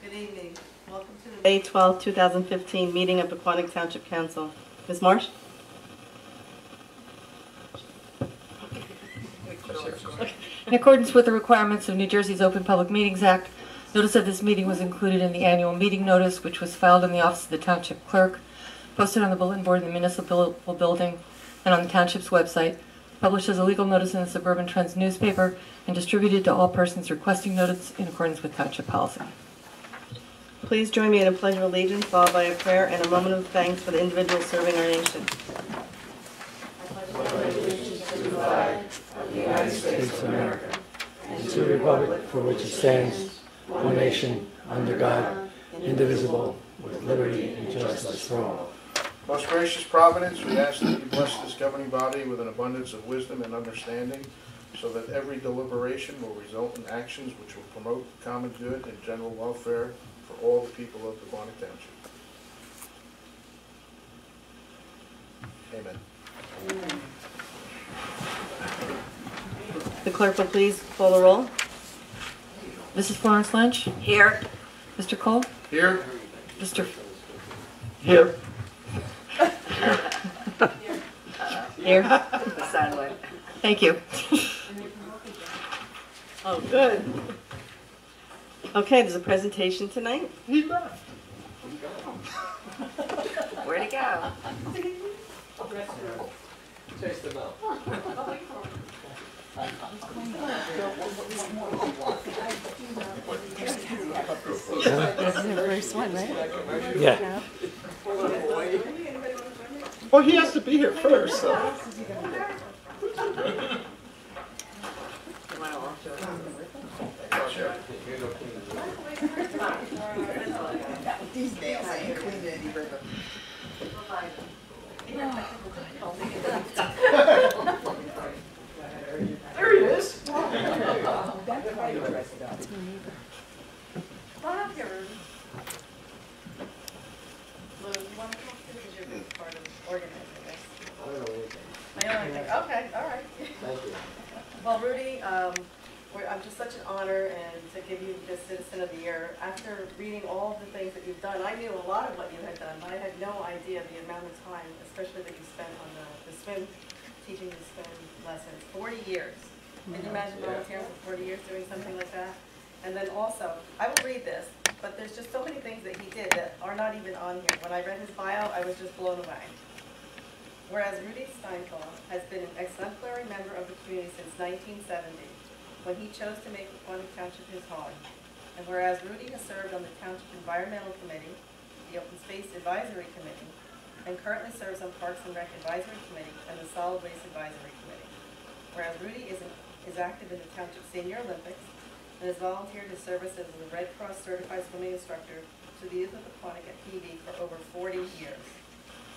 Good evening. Welcome to the May 12, 2015 meeting of Pequannock Township Council. Ms. Marsh? In accordance with the requirements of New Jersey's Open Public Meetings Act, notice of this meeting was included in the annual meeting notice, which was filed in the office of the Township Clerk, posted on the bulletin board in the municipal building, and on the Township's website, published as a legal notice in the Suburban Trends newspaper, and distributed to all persons requesting notice in accordance with Township policy. Please join me in a pledge of allegiance, followed by a prayer and a moment of thanks for the individuals serving our nation. I pledge allegiance to the flag of the United States of America and to the republic for which it stands, one nation, under God, indivisible, with liberty and justice for all. Most gracious Providence, we ask that you bless this governing body with an abundance of wisdom and understanding, so that every deliberation will result in actions which will promote common good and general welfare for all the people of Pequannock Township. Amen. The clerk will please call the roll. Mrs. Florence Lynch? Here. Mr. Cole? Here. Mr. Here. Here. Thank you. Oh, good. Okay, there's a presentation tonight. He left. Where'd it go? Chase them out. This is the first one, right? Yeah. Well, he has to be here first, so. These nails ain't cleaned any further. There he is. That's my neighbor. Come on up here, Ruby. Lou, you want to come because you're part of organizing this? I don't know anything. I don't think. Okay, all right. Thank you. Well, Rudy, I'm just such an honor and to give you the Citizen of the Year. After reading all of the things that you've done, I knew a lot of what you had done, but I had no idea the amount of time, especially that you spent on the swim, teaching the swim lessons. 40 years. Can you imagine volunteering for 40 years doing something like that? And then also, I will read this, but there's just so many things that he did that are not even on here. When I read his bio, I was just blown away. Whereas Rudy Steinthal has been an exemplary member of the community since 1970, when he chose to make Pequannock Township his home. And whereas Rudy has served on the Township Environmental Committee, the Open Space Advisory Committee, and currently serves on Parks and Rec Advisory Committee and the Solid Waste Advisory Committee. Whereas Rudy is active in the Township Senior Olympics and has volunteered his service as a Red Cross certified swimming instructor to the youth of Pequannock at PV for over 40 years.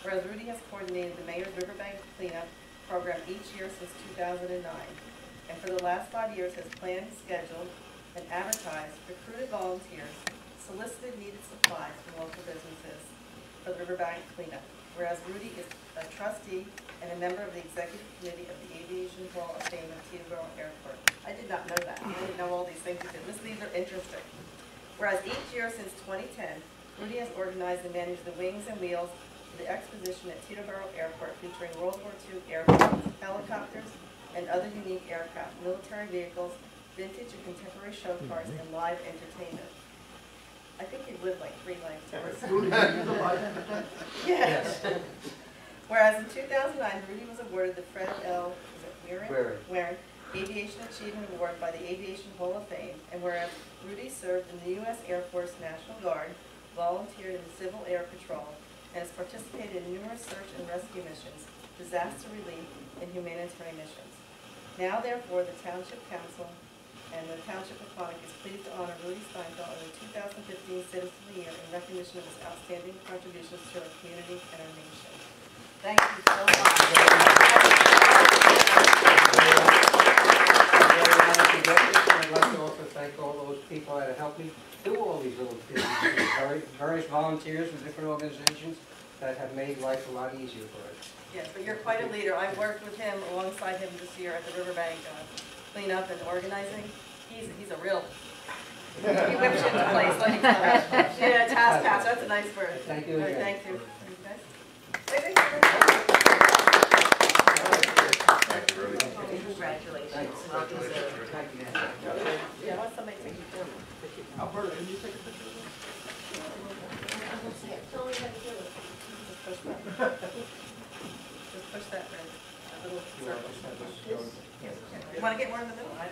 Whereas Rudy has coordinated the Mayor's Riverbank Cleanup program each year since 2009. And for the last 5 years has planned, scheduled, and advertised, recruited volunteers, solicited needed supplies from local businesses for the Riverbank Cleanup. Whereas Rudy is a trustee and a member of the Executive Committee of the Aviation Hall of Fame at Teterboro Airport. I did not know that. I didn't know all these things he did. These are interesting. Whereas each year since 2010, Rudy has organized and managed the Wings and Wheels of the exposition at Teterboro Airport featuring World War II airplanes, helicopters, and other unique aircraft, military vehicles, vintage and contemporary show cars, and live entertainment. I think you've lived like 3 lifetimes. Yes. Whereas in 2009, Rudy was awarded the Fred L. Waring Aviation Achievement Award by the Aviation Hall of Fame, and whereas Rudy served in the U.S. Air Force National Guard, volunteered in the Civil Air Patrol, and has participated in numerous search and rescue missions, disaster relief, and humanitarian missions. Now, therefore, the Township Council and the Township of Pequannock is pleased to honor Rudy Steinthal in the 2015 Citizen of the Year in recognition of his outstanding contributions to our community and our nation. Thank you so much. I'd like to also thank all those people that have helped me do all these little things. Various volunteers from different organizations that have made life a lot easier for us. Yes, but you're quite a leader. I worked with him alongside him this year at the Riverbank cleanup and organizing. He's a real He whips you into place like yeah, task pass, that's a nice word. Thank you All right, again. thank you. Congratulations. Yeah, I want somebody to take you through. Alberta, can you take a picture of Just push that. Just push that red, that little circle. You want to get more in the middle? I know.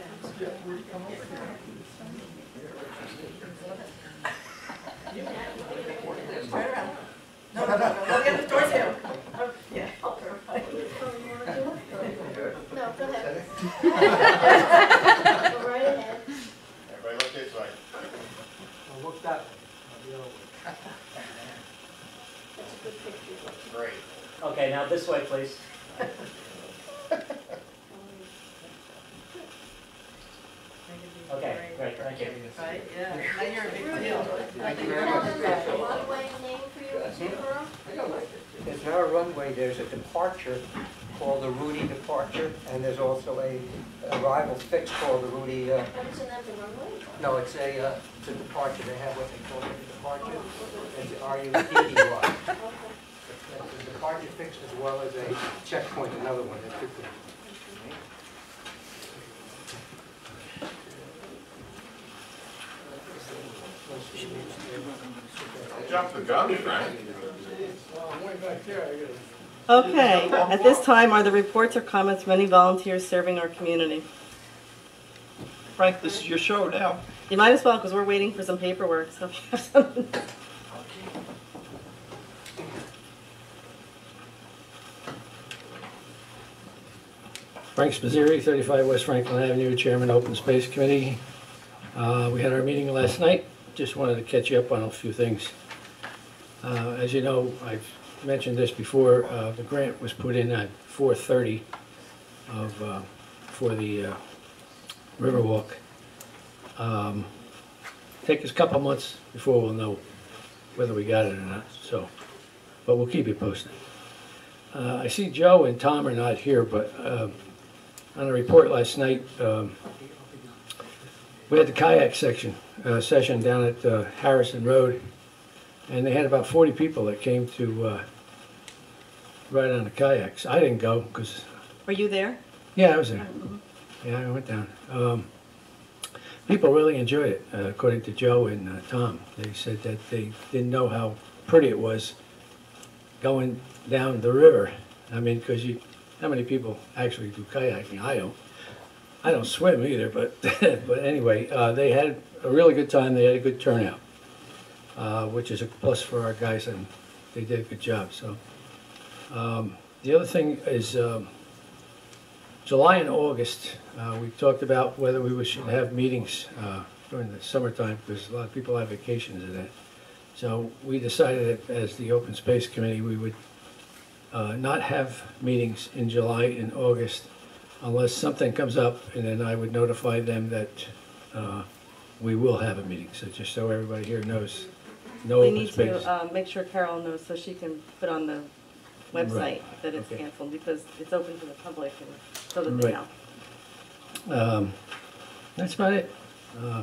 Turn around. No, no, no, no, no, get the doors here. Yeah. No, go ahead. Go right ahead. Everybody look this way. Well, look that way. That's a good picture. Great. Okay, now this way, please. Okay, great, thank you. Right, yeah, now you're a big deal. Thank you very much. Runway name for you, Mr. Burrow? There's not a runway, there's a departure called the Rudy departure, and there's also a arrival fix called the Rudy, Isn't that the runway? no, it's a departure, they have what they call a departure, it's RUDDY. Okay. That's a departure fix as well as a checkpoint, another one. That's good. Jump the gun, Frank. Okay, at this time, are the reports or comments from any volunteers serving our community? Frank, this is your show now. You might as well, because we're waiting for some paperwork, so if you have something. Frank Spazzeri, 35 West Franklin Avenue, Chairman, Open Space Committee. We had our meeting last night. Just wanted to catch you up on a few things. As you know, I've mentioned this before, the grant was put in at 4:30 for the Riverwalk. Take us a couple months before we'll know whether we got it or not, so, but we'll keep you posted. I see Joe and Tom are not here, but on a report last night, we had the kayak session down at Harrison Road, and they had about 40 people that came to ride on the kayaks. I didn't go because, Were you there? yeah, I was there. Yeah, I went down. People really enjoyed it, according to Joe and Tom. They said that they didn't know how pretty it was going down the river. I mean, because how many people actually do kayaking? I don't. I don't swim either, but but anyway, they had a really good time. They had a good turnout, which is a plus for our guys, and they did a good job. So the other thing is July and August. We talked about whether we should have meetings during the summertime because a lot of people have vacations in that. So we decided that as the Open Space Committee, we would not have meetings in July and August unless something comes up, and then I would notify them that we will have a meeting. So just so everybody here knows, no We open need space. to make sure Carol knows so she can put on the website Right. that it's Okay. canceled because it's open to the public and so that they Right. know. That's about it.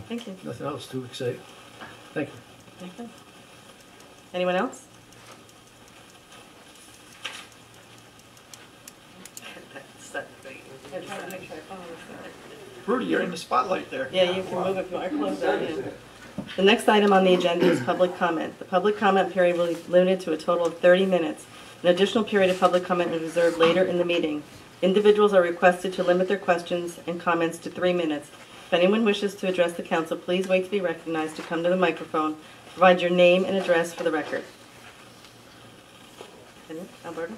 Thank you. Nothing else too exciting. Thank you. Okay. Anyone else? Rudy, you're in the spotlight there. Yeah, you can move if you want to close that in. The next item on the agenda is public comment. The public comment period will be limited to a total of 30 minutes. An additional period of public comment is reserved later in the meeting. Individuals are requested to limit their questions and comments to 3 minutes. If anyone wishes to address the council, please wait to be recognized to come to the microphone. Provide your name and address for the record. Alberta?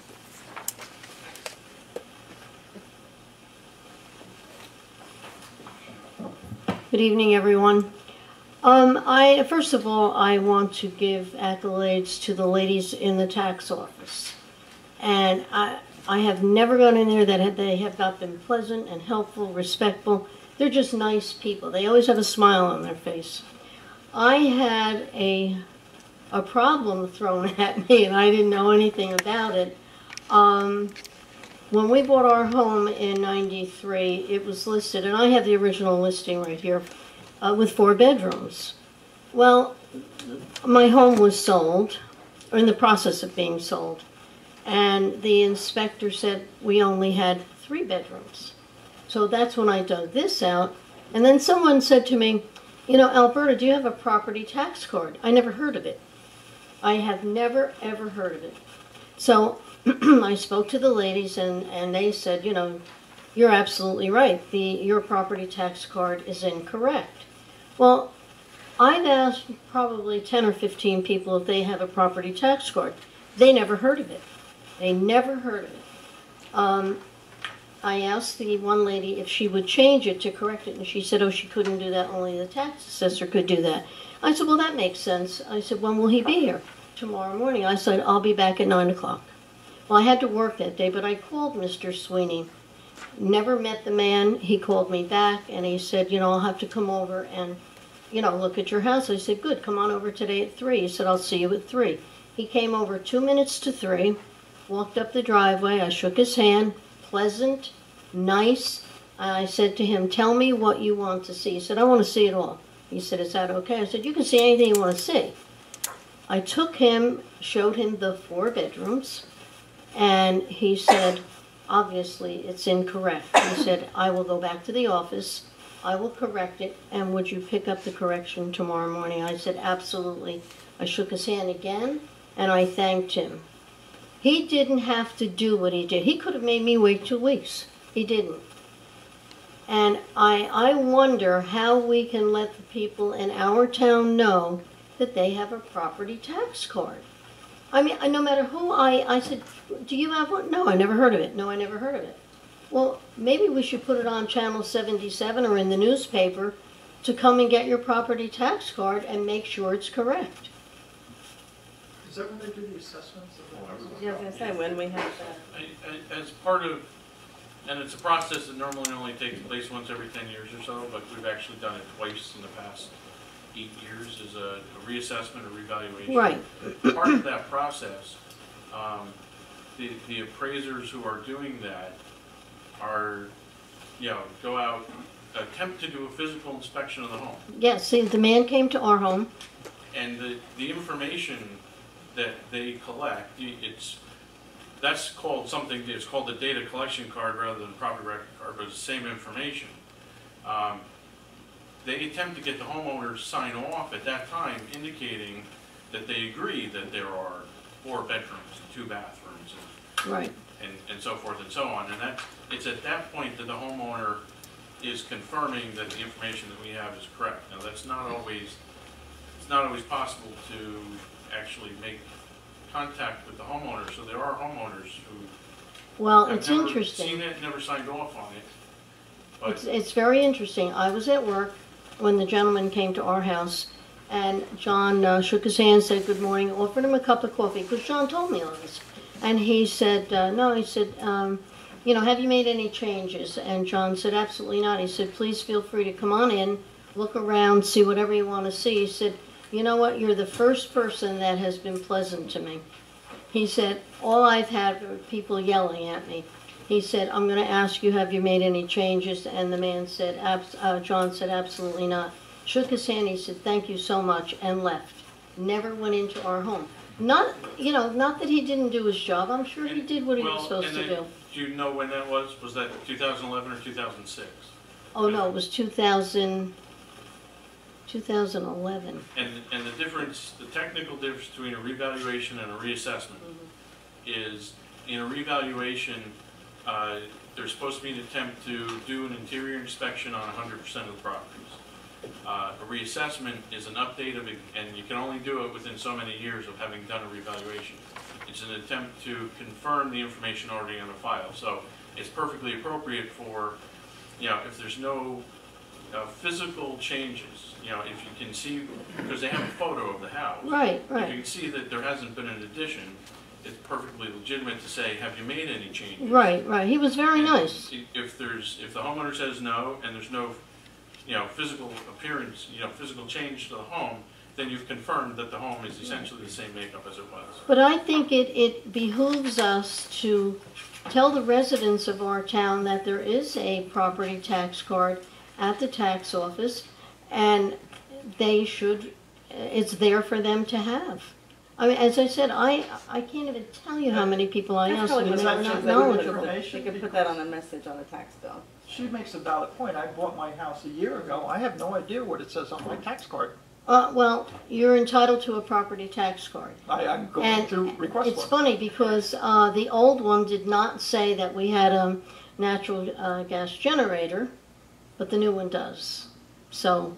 Good evening, everyone. First of all, I want to give accolades to the ladies in the tax office. And I have never gone in there that they have not been pleasant and helpful, respectful. They're just nice people. They always have a smile on their face. I had a problem thrown at me, and I didn't know anything about it. When we bought our home in '93, it was listed, and I have the original listing right here. with 4 bedrooms. Well, my home was sold, or in the process of being sold, and the inspector said we only had 3 bedrooms. So that's when I dug this out, and then someone said to me, you know, Alberta, do you have a property tax card? I never heard of it. I have never, ever heard of it. So I spoke to the ladies, and they said, you know, you're absolutely right. Your property tax card is incorrect. Well, I've asked probably 10 or 15 people if they have a property tax card. They never heard of it. They never heard of it. I asked the one lady if she would change it to correct it, and she said, oh, she couldn't do that, only the tax assessor could do that. I said, well, that makes sense. I said, when will he be here? Tomorrow morning. I said, I'll be back at 9 o'clock. Well, I had to work that day, but I called Mr. Sweeney. Never met the man. He called me back, and he said, you know, I'll have to come over and, you know, look at your house. I said, good, come on over today at 3. He said, I'll see you at 3. He came over 2 minutes to 3, walked up the driveway. I shook his hand. Pleasant, nice. I said to him, tell me what you want to see. He said, I want to see it all. He said, is that okay? I said, you can see anything you want to see. I took him, showed him the 4 bedrooms, and he said, obviously it's incorrect. He said, I will go back to the office, I will correct it, and would you pick up the correction tomorrow morning? I said, absolutely. I shook his hand again, and I thanked him. He didn't have to do what he did. He could have made me wait 2 weeks. He didn't. And I wonder how we can let the people in our town know that they have a property tax card. I mean, no matter who I said, do you have one? No, I never heard of it. No, I never heard of it. Well, maybe we should put it on Channel 77 or in the newspaper to come and get your property tax card and make sure it's correct. Is that when they do the assessments? Yeah, I was gonna say, when we have that. As part of, and it's a process that normally only takes place once every 10 years or so, but we've actually done it twice in the past 8 years, is a reassessment or revaluation. Right. Part of that process, the appraisers who are doing that are, you know, go out, attempt to do a physical inspection of the home. Yes, see, the man came to our home. And the information that they collect, that's called something, it's called the data collection card rather than property record card, but it's the same information. They attempt to get the homeowner to sign off at that time indicating that they agree that there are 4 bedrooms, 2 bathrooms, Right. and so forth and so on. And it's at that point that the homeowner is confirming that the information that we have is correct. Now that's not always, it's not always possible to actually make contact with the homeowner. So there are homeowners who Well, have it's never interesting. seen it, never signed off on it. But It's very interesting. I was at work when the gentleman came to our house, and John shook his hand, said good morning, offered him a cup of coffee, because John told me all this. And he said, no, he said, you know, have you made any changes? And John said, absolutely not. He said, please feel free to come on in, look around, see whatever you want to see. He said, you know what, you're the first person that has been pleasant to me. He said, all I've had were people yelling at me. He said, I'm going to ask you, have you made any changes? And the man said, John said, absolutely not. Shook his hand, he said, thank you so much, and left. Never went into our home. Not, you know, not that he didn't do his job. I'm sure he did what he was supposed to do. Do you know when that was? Was that 2011 or 2006? Oh, no, it was 2011. And the difference, the technical difference between a revaluation and a reassessment is in a revaluation, there's supposed to be an attempt to do an interior inspection on 100% of the properties. A reassessment is an update of it, and you can only do it within so many years of having done a revaluation. It's an attempt to confirm the information already on the file. So it's perfectly appropriate for, you know, if there's no physical changes, you know, if you can see, because they have a photo of the house. Right, If right. you can see that there hasn't been an addition, it's perfectly legitimate to say, have you made any changes? Right, right. He was very nice. If the homeowner says no, and there's no, you know, physical appearance, you know, physical change to the home, then you've confirmed that the home is essentially the same makeup as it was. But I think it behooves us to tell the residents of our town that there is a property tax card at the tax office, and they should, it's there for them to have. I mean, as I said, I can't even tell you how many people I That's asked probably and one they of were the not things that we could knowledgeable. put- They could put that on a message on a tax bill. She makes a valid point. I bought my house a year ago. I have no idea what it says on my tax card. Well, you're entitled to a property tax card. I'm going And to request it's one. funny because the old one did not say that we had a natural gas generator, but the new one does. So,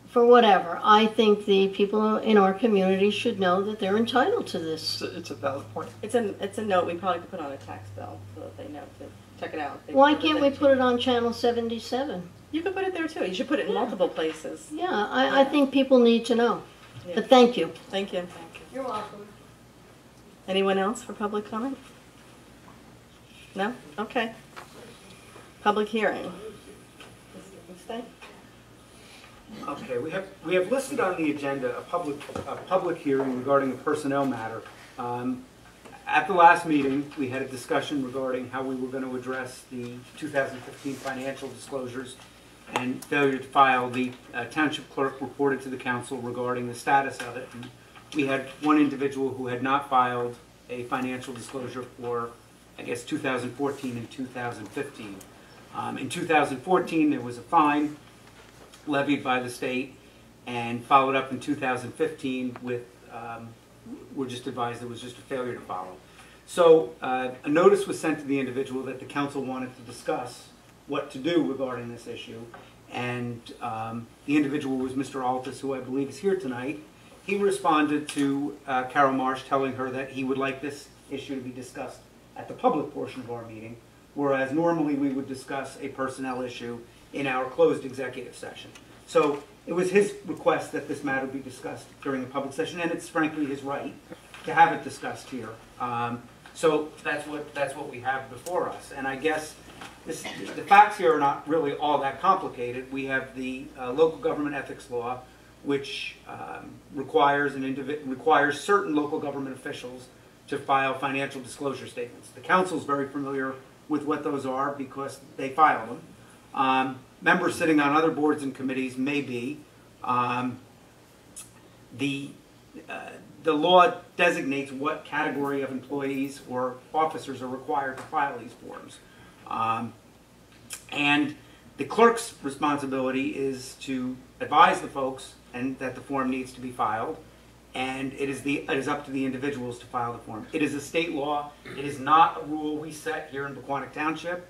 for whatever, I think the people in our community should know that they're entitled to this. It's a valid point. It's a note we probably could put on a tax bill so that they know to check it out. They Why could can't we put it on Channel 77? You could put it there too. You should put it in multiple places. Yeah, I think people need to know. Yeah. But thank you. Thank you. You're welcome. Anyone else for public comment? No? Okay. Public hearing. Stay? Okay, we have listed on the agenda a public hearing regarding a personnel matter. At the last meeting, we had a discussion regarding how we were going to address the 2015 financial disclosures and failure to file. The township clerk reported to the council regarding the status of it. And we had one individual who had not filed a financial disclosure for, I guess, 2014 and 2015. In 2014, there was a fine levied by the state and followed up in 2015 with, we're just advised there was just a failure to follow. So a notice was sent to the individual that the council wanted to discuss what to do regarding this issue. And the individual was Mr. Altus, who I believe is here tonight. He responded to Carol Marsh, telling her that he would like this issue to be discussed at the public portion of our meeting, whereas normally we would discuss a personnel issue in our closed executive session. So it was his request that this matter be discussed during a public session, and it's frankly his right to have it discussed here. So that's what we have before us. And I guess the facts here are not really all that complicated. We have the local government ethics law, which requires certain local government officials to file financial disclosure statements. The council is very familiar with what those are because they file them. Members sitting on other boards and committees may be. The law designates what category of employees or officers are required to file these forms. And the clerk's responsibility is to advise the folks and that the form needs to be filed, and it is up to the individuals to file the form. It is a state law. It is not a rule we set here in Pequannock Township.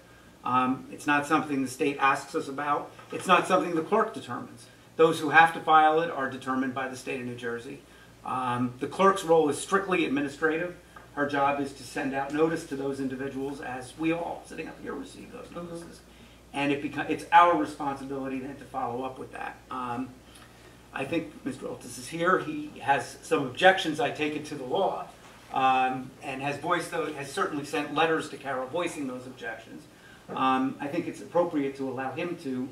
It's not something the state asks us about. It's not something the clerk determines. Those who have to file it are determined by the state of New Jersey. The clerk's role is strictly administrative. Her job is to send out notice to those individuals, as we all sitting up here receive those notices. And it's our responsibility then to follow up with that. I think Mr. Altus is here. He has some objections, I take it, to the law, and has certainly sent letters to Carol voicing those objections. I think it's appropriate to allow him to,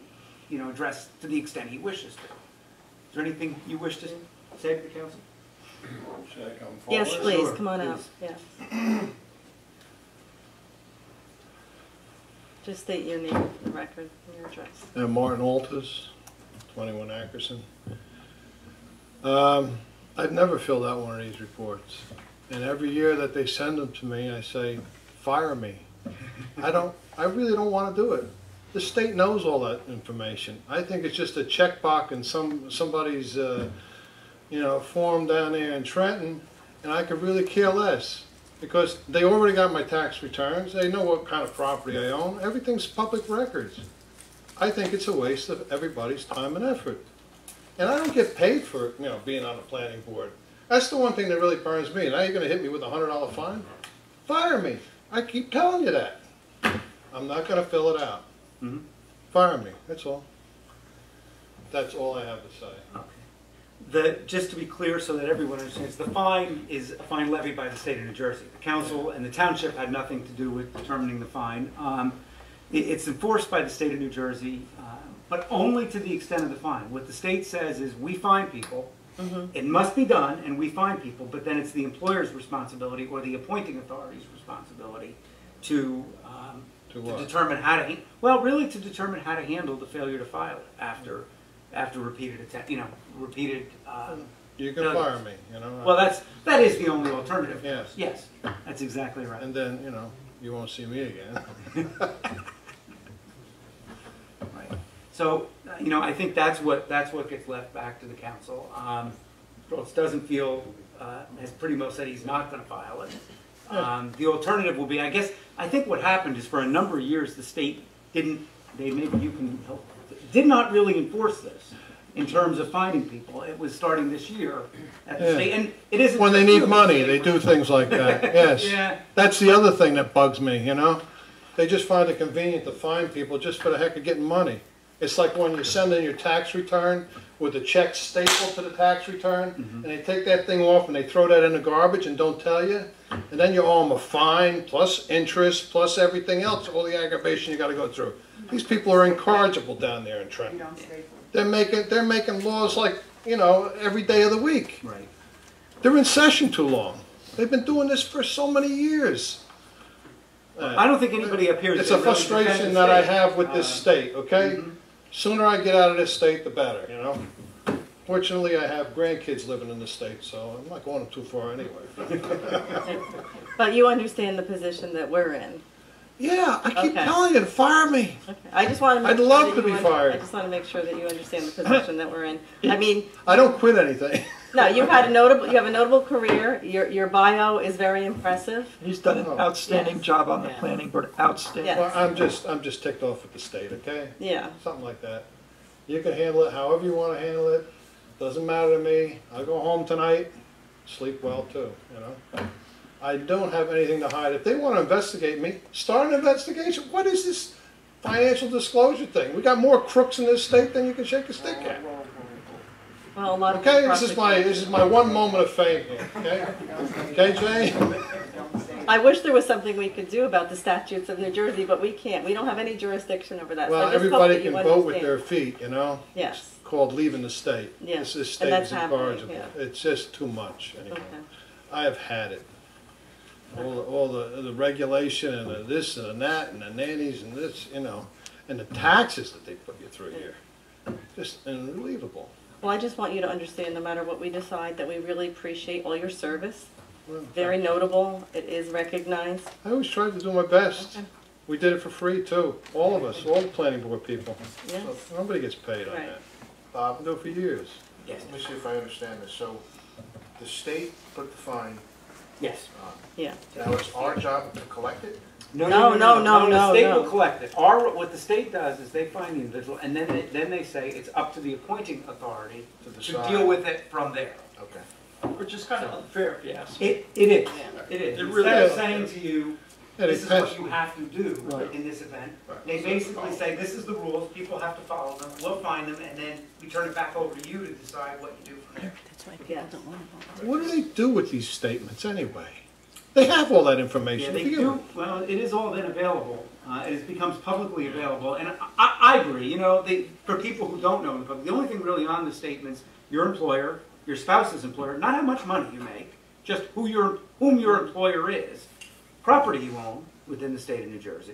address to the extent he wishes to. Is there anything you wish to say to the council? Should I come forward? Yes, please, Sure, come on out. please. Yes. Just state your name for the record and your address. Martin Altus, 21 Ackerson. I've never filled out one of these reports. And every year that they send them to me, I say, fire me. I really don't want to do it. The state knows all that information. I think it's just a checkbox in somebody's form down there in Trenton, and I could really care less. Because they already got my tax returns, they know what kind of property I own, everything's public records. I think it's a waste of everybody's time and effort. And I don't get paid for being on the planning board. That's the one thing that really burns me. Now you're going to hit me with a $100 fine? Fire me. I keep telling you that. I'm not going to fill it out. Mm-hmm. Fire me, that's all. That's all I have to say. Okay. Just to be clear so that everyone understands, the fine is a fine levied by the state of New Jersey. The council and the township had nothing to do with determining the fine. It's enforced by the state of New Jersey, but only to the extent of the fine. What the state says is we fine people, it must be done, and we fine people, but then it's the employer's responsibility or the appointing authority's responsibility to determine how to, to determine how to handle the failure to file it after after repeated attempt, repeated. You can failures. fire me, you know. Well, that is the only alternative. Yes. Yes, that's exactly right. And then, you won't see me again. Right. So, I think that's what gets left back to the council. Brooks doesn't feel, has pretty much said he's not going to file it. The alternative will be, I think what happened is for a number of years the state maybe you can help, did not really enforce this in terms of finding people. It was starting this year at the state, and it isn't. When they need money, they do things like that, yes. Yeah. That's the other thing that bugs me, They just find it convenient to find people just for the heck of getting money. It's like when you send in your tax return with the check stapled to the tax return, and they take that thing off and they throw that in the garbage and don't tell you, and then you owe them a fine, plus interest, plus everything else, all the aggravation you got to go through. These people are incorrigible down there in Trenton. They're making laws like, every day of the week. Right. They're in session too long. They've been doing this for so many years. I don't think anybody up here is It's a gonna really frustration defend the that I state. have with this state, okay? Sooner I get out of this state, the better, Fortunately, I have grandkids living in the state, so I'm not going too far anyway. But you understand the position that we're in. Yeah, I keep Okay. telling you to fire me. Okay. I just want to. I'd love to be fired. I just want to make sure that you understand the position that we're in. I mean, I don't quit anything. no, you have a notable career. Your bio is very impressive. He's done an outstanding Yes. job on the Yeah. planning board, outstanding. Yes. Well, I'm just ticked off with the state, okay? Yeah. Something like that. You can handle it however you want to handle it. Doesn't matter to me. I'll go home tonight, sleep well too, I don't have anything to hide. If they want to investigate me, start an investigation. What is this financial disclosure thing? We got more crooks in this state than you can shake a stick at. Well, a lot of Okay, this is my one moment of fame here, okay? Okay, Jay? I wish there was something we could do about the statutes of New Jersey, but we can't. We don't have any jurisdiction over that. So I Well, just hope everybody that you can vote with understand. their feet, Yes. It's called leaving the state. Yes, This and state that's is happening, incorrigible. yeah. It's just too much anymore. Okay. I have had it. All the regulation and the this and the that and the nannies and this, and the taxes that they put you through here. Just unbelievable. Well, I just want you to understand, no matter what we decide, that we really appreciate all your service. Well, Very notable. It is recognized. I always tried to do my best. Okay. We did it for free too. All of us, all the planning board people. Yes. Nobody gets paid on Right. that. Bob, I do it for years. Yes. let me see if I understand this. So, the state put the fine Yes. on. Yeah. Now it's our job to collect it? No, no, The state no. will collect it. What the state does is they find the individual, and then they say it's up to the appointing authority To to decide. deal with it from there. Okay. Which is kind of unfair if you ask me. It is. It is. It really Instead of is. saying to you, Yeah, this is they what pass- you have to do Right. in this event, they basically say, this is the rules, people have to follow them, we'll find them, and then we turn it back over to you to decide what you do from there. Yes. What do they do with these statements anyway? They have all that Yeah, information. they Forget do, it. well, it is all then available, it becomes publicly available, and I agree, for people who don't know, the only thing really on the statements, your employer, your spouse's employer, not how much money you make, just whom your employer is, property you own within the state of New Jersey,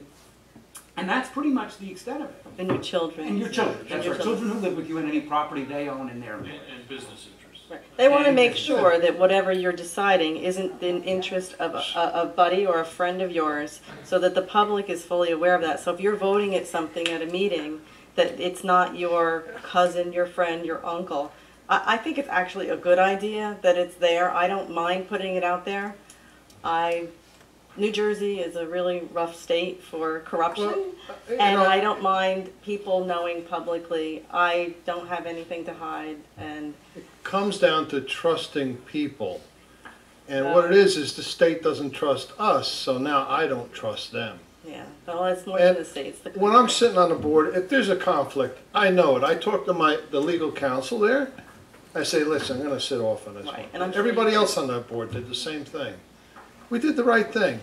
and that's pretty much the extent of it. And your children. And your children, And that's your right, children who live with you and any property they own in their And, name. and business interests. Right. They want to And- make sure that whatever you're deciding isn't in interest of a buddy or a friend of yours, so that the public is fully aware of that. So if you're voting at something at a meeting, that it's not your cousin, your friend, your uncle. I think it's actually a good idea that it's there. I don't mind putting it out there. New Jersey is a really rough state for corruption. Well, And I don't mind people knowing publicly. I don't have anything to hide, and comes down to trusting people. And what it is the state doesn't trust us, so now I don't trust them. yeah, well, it's more than And the states. The when I'm sitting on the board, if there's a conflict, I know it. I talk to the legal counsel there. I say, listen, I'm going to sit off on this Right, one. and I'm sure Everybody you- else on that board did the same thing. We did the right thing.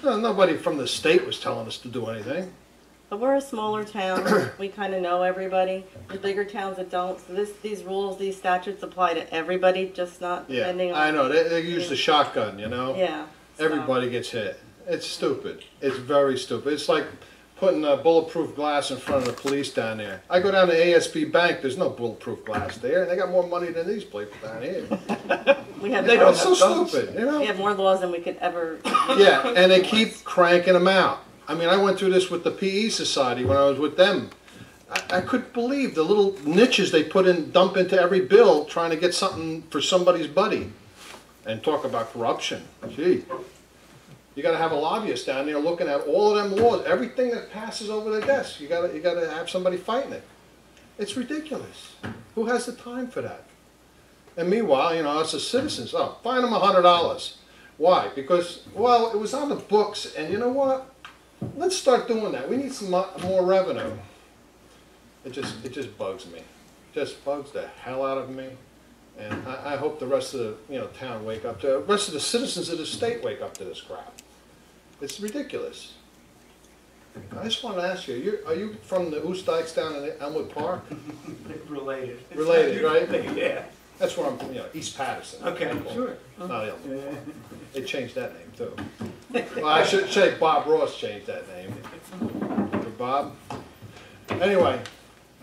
No, nobody from the state was telling us to do anything. But we're a smaller town. We kind of know everybody. The bigger towns that don't. So these rules, these statutes apply to everybody, just not Yeah, depending on. I know. They use the shotgun, Yeah. so- Everybody gets hit. It's stupid. It's very stupid. It's like putting bulletproof glass in front of the police down there. I go down to ASB Bank, there's no bulletproof glass there, and they got more money than these people down here. We have, It's so stupid, you know? we have more laws than we could ever. Yeah, and they keep cranking them out. I mean, I went through this with the PE Society when I was with them. I couldn't believe the little niches they dump into every bill trying to get something for somebody's buddy. And talk about corruption. Gee. You got to have a lobbyist down there looking at all of them laws, everything that passes over their desk. You got to have somebody fighting it. It's ridiculous. Who has the time for that? And meanwhile, you know, us as citizens, fine them $100. Why? Because, well, it was on the books, and you know what? Let's start doing that. We need some more revenue. It just bugs me. Just bugs the hell out of me. And I hope the rest of the town wake up to the rest of the citizens of the state wake up to this crap. It's ridiculous. I just want to ask you, are you from the Oostdykes down in Elmwood Park? Related. Related, right? Yeah. That's where I'm, East Patterson. Okay, sure. They changed that name too. Well, I should say Bob Ross changed that name. For Bob. Anyway,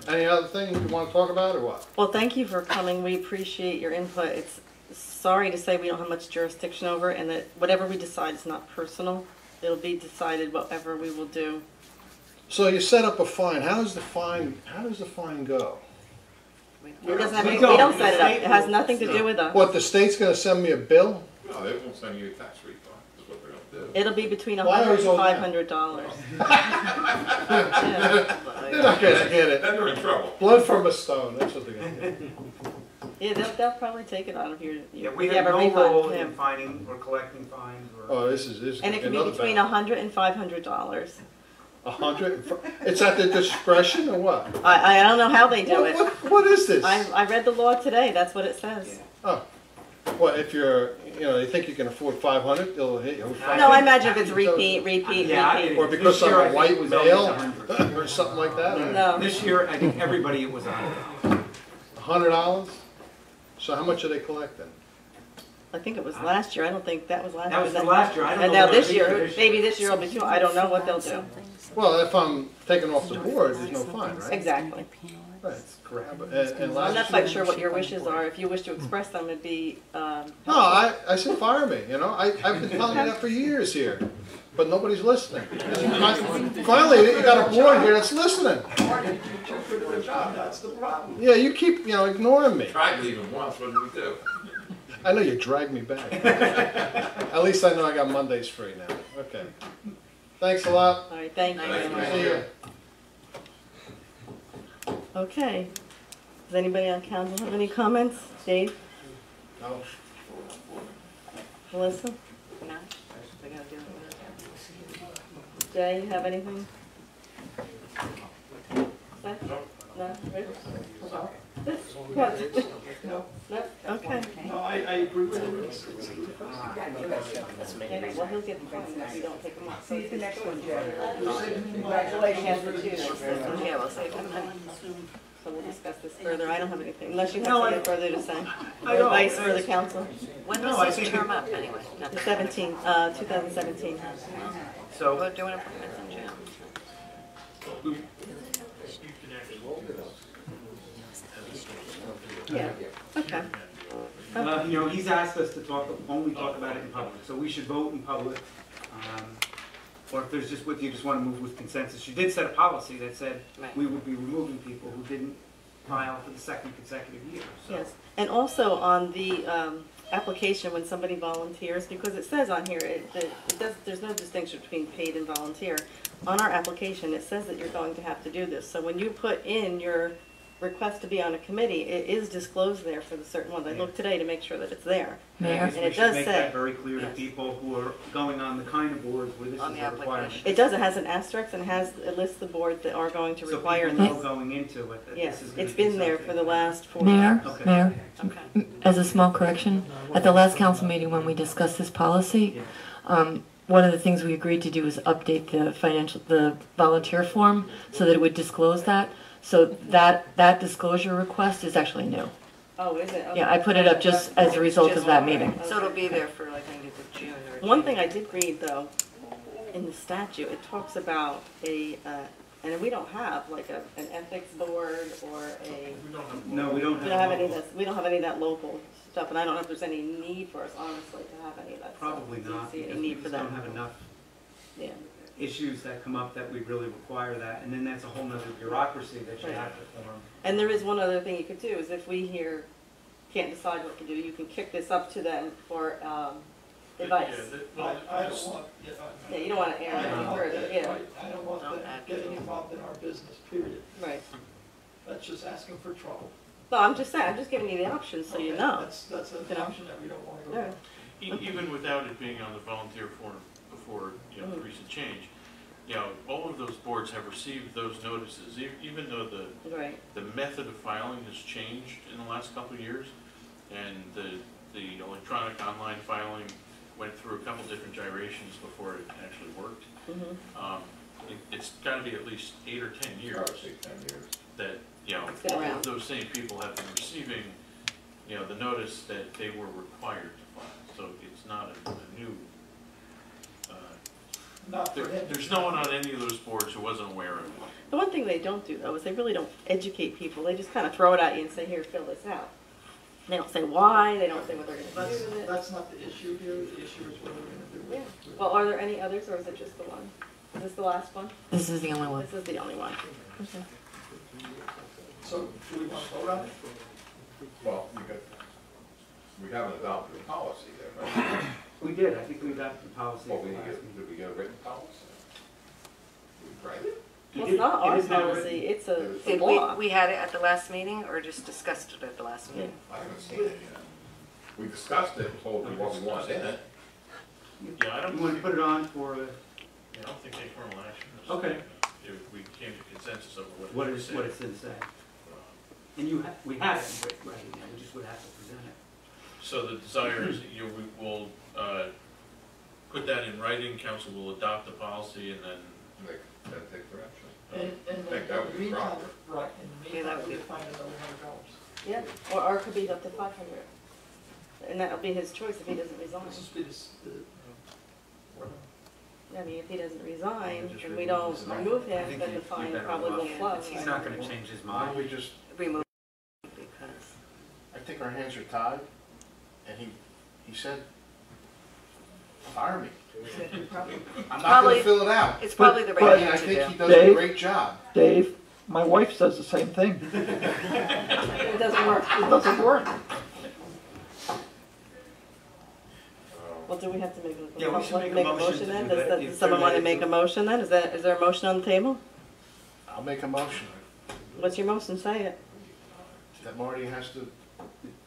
any other thing you want to talk about or what? Well, thank you for coming. We appreciate your input. It's sorry to say we don't have much jurisdiction over it, and that whatever we decide is not personal. It'll be decided whatever we will do. So you set up a fine. How does the fine go? We don't set it up. It has nothing to do with us. What, the state's going to send me a bill? No, they won't send you a tax refund. That's what they're going to do. It'll be between Why $100 is all that? and $500. They're not going to get it. Then they're in trouble. Blood from a stone. That's what they're going to get. Yeah, they'll probably take it out of your. Yeah, we you have a no refund, role yeah. in finding or collecting fines or. Oh, this is And it can be another between battle. $100 and $500. 100? It's at their discretion or what? I don't know how they do it. What is this? I read the law today. That's what it says. Oh, well, if you're, they think you can afford 500, they'll hit you. No, I imagine if it's repeat. Or because I'm a white male or something like that. No. This year, I think everybody was on. $100? So how much are they collecting? I think it was last year. I don't think that was last That year. was the last year. I don't And know now what this it'll be year, for this year. maybe this year will be too. I don't know what they'll do. Well, if I'm taken off the board, there's no fine, right? Exactly. Right. Correct. And I'm last not quite sure what your wishes are. If you wish to express them, it'd be. No, I said fire me, I've been telling you that for years here, but nobody's listening. Finally, you got a board here that's listening. That's the problem. Yeah, you keep, ignoring me. Tried leaving once, what did we do? I know you dragged me back. At least I know I got Mondays free now. Okay. Thanks a lot. All right, thank you. See you. Okay. Does anybody on council have any comments? Dave? No. Melissa? No. Jay, you have anything? No? Rich? What? No. No? Okay. No, I agree with you. Well, he'll get the fine if you don't take him off. See you the next one, Jay. Congratulations. Yeah, we'll say that. So we'll discuss this further. I don't have anything, unless you have something further to say. Or advice for the council? When does this term up, anyway? The 2017. So. We're doing improvements in June. Yeah, okay. He's asked us to only talk about it in public, so we should vote in public. Or if there's you just want to move with consensus. You did set a policy that said we would be removing people who didn't file for the second consecutive year. So. Yes, and also on the application when somebody volunteers, because it says on here, there's no distinction between paid and volunteer. On our application, it says that you're going to have to do this. So when you put in your request to be on a committee, it is disclosed there for the certain ones. I looked today to make sure that it's there. Mayor? And We it should does make say. that very clear to people who are going on the kind of boards where this On is the a requirement. application. It does, it has an asterisk and it lists the boards that are going to So require people know this. going into it that Yes, this is going it's to be been there something. for the last 4 Mayor, years. Okay. Mayor, Okay. as a small correction, at the last council meeting when we discussed this policy, one of the things we agreed to do was update the volunteer form so that it would disclose that. So that disclosure request is actually new. Oh, is it? Okay. Yeah, I put it up just as a result of that meeting. So it'll be there for like maybe the June or. One thing I did read though, in the statute, it talks about and we don't have like an ethics board or a, No, we don't we don't have any of this, we don't have any of that local stuff, and I don't know if there's any need for us, honestly, to have any of that stuff. Probably Do you not, see any because need we for just that? don't have enough Yeah. issues that come up that we really require that, and then that's a whole nother bureaucracy that you Right. have to form. And there is one other thing you could do, is if we here can't decide what to do, you can kick this up to them for advice. I don't want, Yeah, you don't want to air it any further, yeah. I don't want them getting involved in our business, period. Right. That's just asking for trouble. No, I'm just saying, I'm just giving you the options so you Okay, know. That's an You know? option that we don't want to go Yeah. down. Even without it being on the volunteer form before, you know, the recent change, you know, all of those boards have received those notices, even though Right. the method of filing has changed in the last couple of years, and the electronic online filing went through a couple different gyrations before it actually worked. It's got to be at least 8 or 10 years. I would say 10 years. That, you know, It's been all around. of those same people have been receiving, you know, the notice that they were required to file. So it's not a new, Not for him. there's no one on any of those boards who wasn't aware of it. The one thing they don't do, though, is they really don't educate people. They just kind of throw it at you and say, here, fill this out. They don't say why, they don't say what they're going to do with it. That's not the issue here, the issue is what we're gonna do Yeah. with it. Well, are there any others, or is it just the one? Is this the last one? This is the only one. This is the only one. Okay. So, do we want to vote on it? Well, we haven't adopted a policy there, right? We did, I think we got the policy. Well, at the last meeting. did we get a written policy? We write it? Well, it's not It our is not policy, written. it's a Did law. we had it at the last meeting or just discussed it at the last meeting? I haven't seen it yet. We discussed it, told you what we wanted in it. Yeah, I don't You want to think, put it on for, I don't think any formal action. Okay. If we came to consensus over what. what we it's, said. what it's going to say? And you, we have it, right, now, we just would have to present it. So the desire is that we will put that in writing, council will adopt the policy, and then Then take direction. And I think that would be meantime, proper. right, in the Yeah, that meantime, would we be- find another $100. Yeah, or ours could be up to 500. And that'll be his choice if he doesn't resign. This is whatever. I mean, if he doesn't resign Just and we remove don't this amount. remove I him, think then the you fine better probably will look. flow. He's not going to change his Why don't mind. we just, Remove because I think our hands are tied, and he said, fire me. I'm not gonna Probably- fill it out. it's probably the but- right I mean, I thing to think do. he does a Dave? great job. Dave, my wife says the same thing. It doesn't work. It doesn't work. Well, do we have to make Yeah, we should make a motion to then? do Does that. does someone want to make a motion then? Is there a motion on the table? I'll make a motion What's your motion? Say it. that Marty has to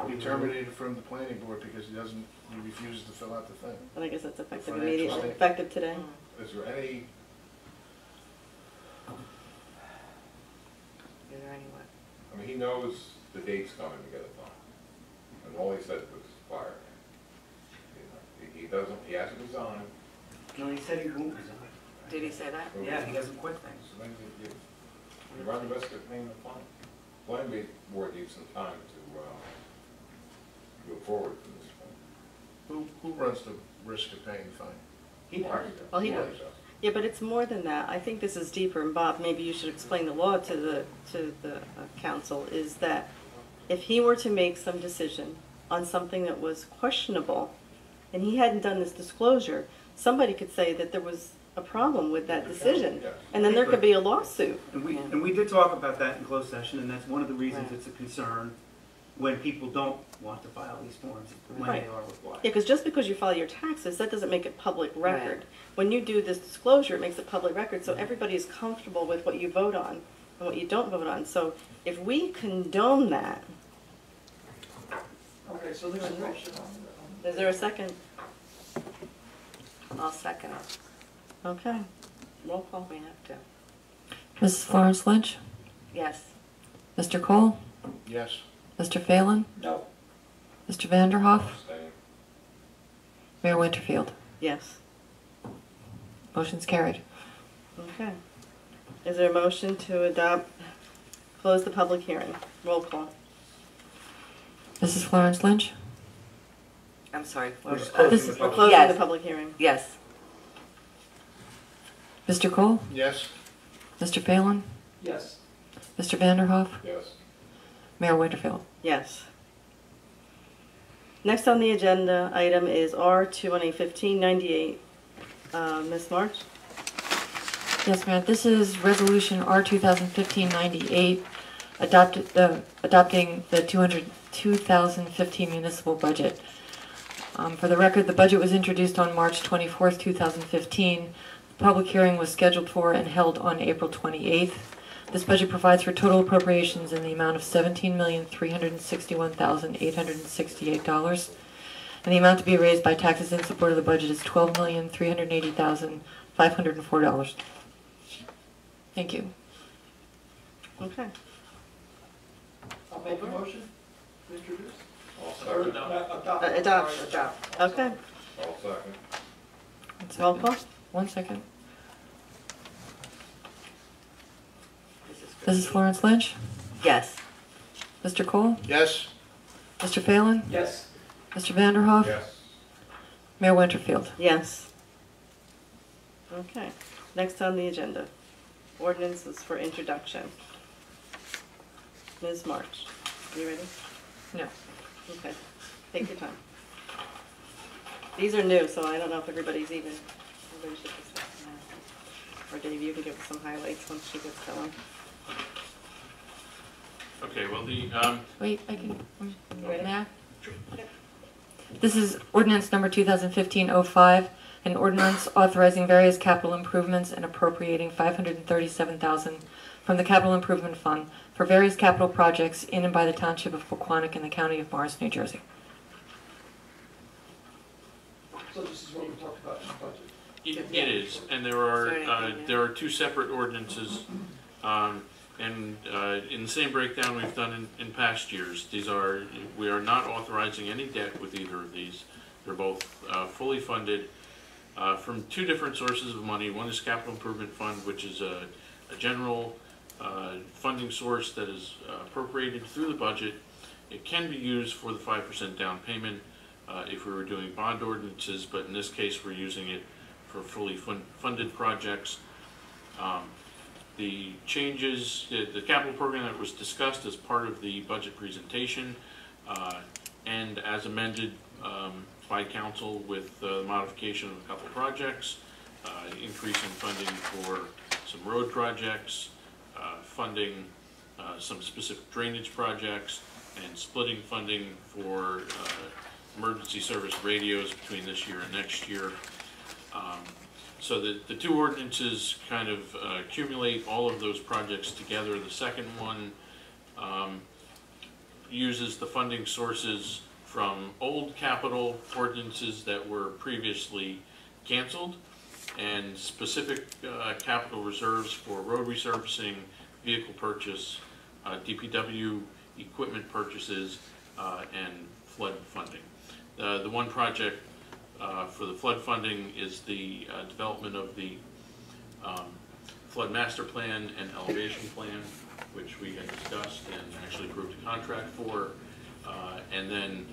be terminated from the planning board because he refuses to fill out the thing. And I guess that's effective Financial immediately, statement. effective today. Is there any, is there any what? I mean, he knows the date's coming to get it done. And all he said was fire him. He doesn't, he hasn't resigned. No, he said he won't resign. Did he say that? Yeah, he doesn't quit things. So then you run the risk of paying the fine. Planning board needs some time to go forward from this point. Who runs the risk of paying the fine? He does. Well, he does. Yeah, but it's more than that. I think this is deeper, and Bob, maybe you should explain the law to the council, is that if he were to make some decision on something that was questionable, and he hadn't done this disclosure, somebody could say that there was a problem with that decision, Yes. and then there could be a lawsuit. And we did talk about that in closed session, and that's one of the reasons it's a concern when people don't want to file these forms, when they Right. are required. Yeah, because just because you file your taxes, that doesn't make it public record. Right. When you do this disclosure, it makes it public record, so everybody is comfortable with what you vote on and what you don't vote on. So if we condone that, Okay, so there's a motion on is there a second? I'll second it. Okay, roll call. We have to. Mrs. Florence Lynch? Yes. Mr. Cole? Yes. Mr. Phelan? No. Mr. Vanderhoff? Abstain. Mayor Winterfield? Yes. Motion's carried. Okay. Is there a motion to adopt, close the public hearing? Roll call. Mrs. Florence Lynch? I'm sorry. We're just We're closing the public- closing Yes. the public hearing. Yes. Mr. Cole? Yes. Mr. Phelan? Yes. Mr. Vanderhoff? Yes. Mayor Winterfield? Yes. Next on the agenda item is R-2015-98. Ms. March? Yes, ma'am. This is Resolution R 2015-98, adopting the 2015 municipal budget. For the record, the budget was introduced on March 24th, 2015. The public hearing was scheduled for and held on April 28th. This budget provides for total appropriations in the amount of $17,361,868, and the amount to be raised by taxes in support of the budget is $12,380,504. Thank you. Okay. I'll make a motion to introduce. Also, Adopt. Okay. All second. Roll call? 1 second. This is Florence Lynch. Yes. Mr. Cole? Yes. Mr. Phelan? Yes. Mr. Vanderhoff? Yes. Mayor Winterfield? Yes. Okay. Next on the agenda, ordinances for introduction. Ms. March, you ready? No. Okay. Take your time. These are new, so I don't know if everybody should just listen now. Or Dave, you can give us some highlights once she gets going. Okay, well, Wait, I can. Ready? May I? This is ordinance number 2015-05, an ordinance authorizing various capital improvements and appropriating $537,000 from the Capital Improvement Fund for various capital projects in and by the Township of Pequannock in the County of Morris, New Jersey. So this is what we talked about in the budget. it is, and there are two separate ordinances, and in the same breakdown we've done in past years. We are not authorizing any debt with either of these. They're both fully funded from two different sources of money. One is Capital Improvement Fund, which is a general funding source that is appropriated through the budget. It can be used for the 5% down payment if we were doing bond ordinances, but in this case we're using it for fully funded projects. The changes, the capital program that was discussed as part of the budget presentation and as amended by council with the modification of a couple projects, increasing funding for some road projects, funding some specific drainage projects, and splitting funding for emergency service radios between this year and next year. So the two ordinances kind of accumulate all of those projects together. The second one uses the funding sources from old capital ordinances that were previously canceled, and specific capital reserves for road resurfacing, vehicle purchase, DPW equipment purchases, and flood funding. The one project for the flood funding is the development of the flood master plan and elevation plan, which we had discussed and actually approved a contract for. And then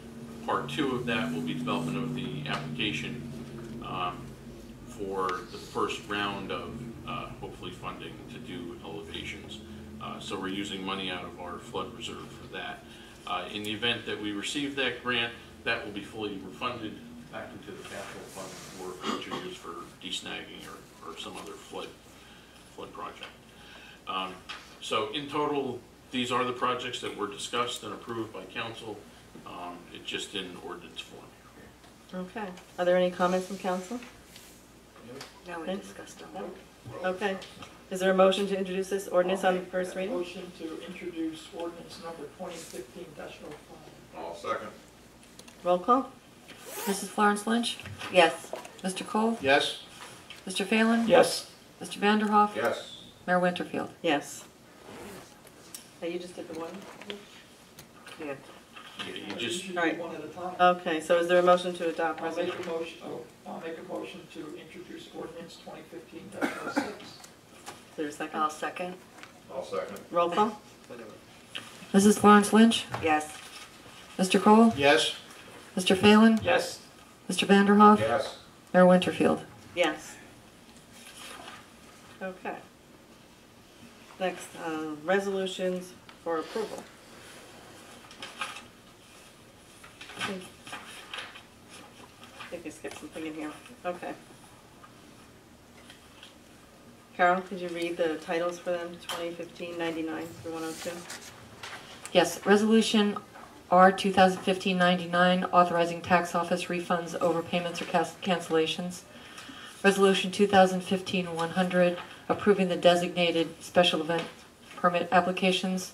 part two of that will be development of the application for the first round of hopefully funding to do elevations. So we're using money out of our flood reserve for that. In the event that we receive that grant, that will be fully refunded back into the capital fund for future use for desnagging or some other flood project. So in total, these are the projects that were discussed and approved by council. It's just in ordinance form. Okay. Are there any comments from council? No, we discussed them. Okay. Is there a motion to introduce this ordinance on the first reading? Motion to introduce ordinance number 2015-05. All second. Roll call? Mrs. Florence Lynch? Yes. Mr. Cole? Yes. Mr. Phelan? Yes. Mr. Vanderhoff? Yes. Mayor Winterfield? Yes. Now you just did the one? Yeah. You You just, should do Right. one at a time. Okay, so is there a motion to adopt I'll make resolution? a motion, I'll make a motion to introduce ordinance 2015-06. Is there a second? I'll second. All second. Roll call? Mrs. Florence Lynch? Yes. Mr. Cole? Yes. Mr. Phelan? Yes. Mr. Vanderhoff? Yes. Mayor Winterfield? Yes. Okay. Next, resolutions for approval. I think I skipped something in here. Okay. Carol, could you read the titles for them, 2015-99 through 102? Yes, Resolution R 2015-99, authorizing tax office refunds, overpayments, or cancellations. Resolution 2015-100, approving the designated special event permit applications.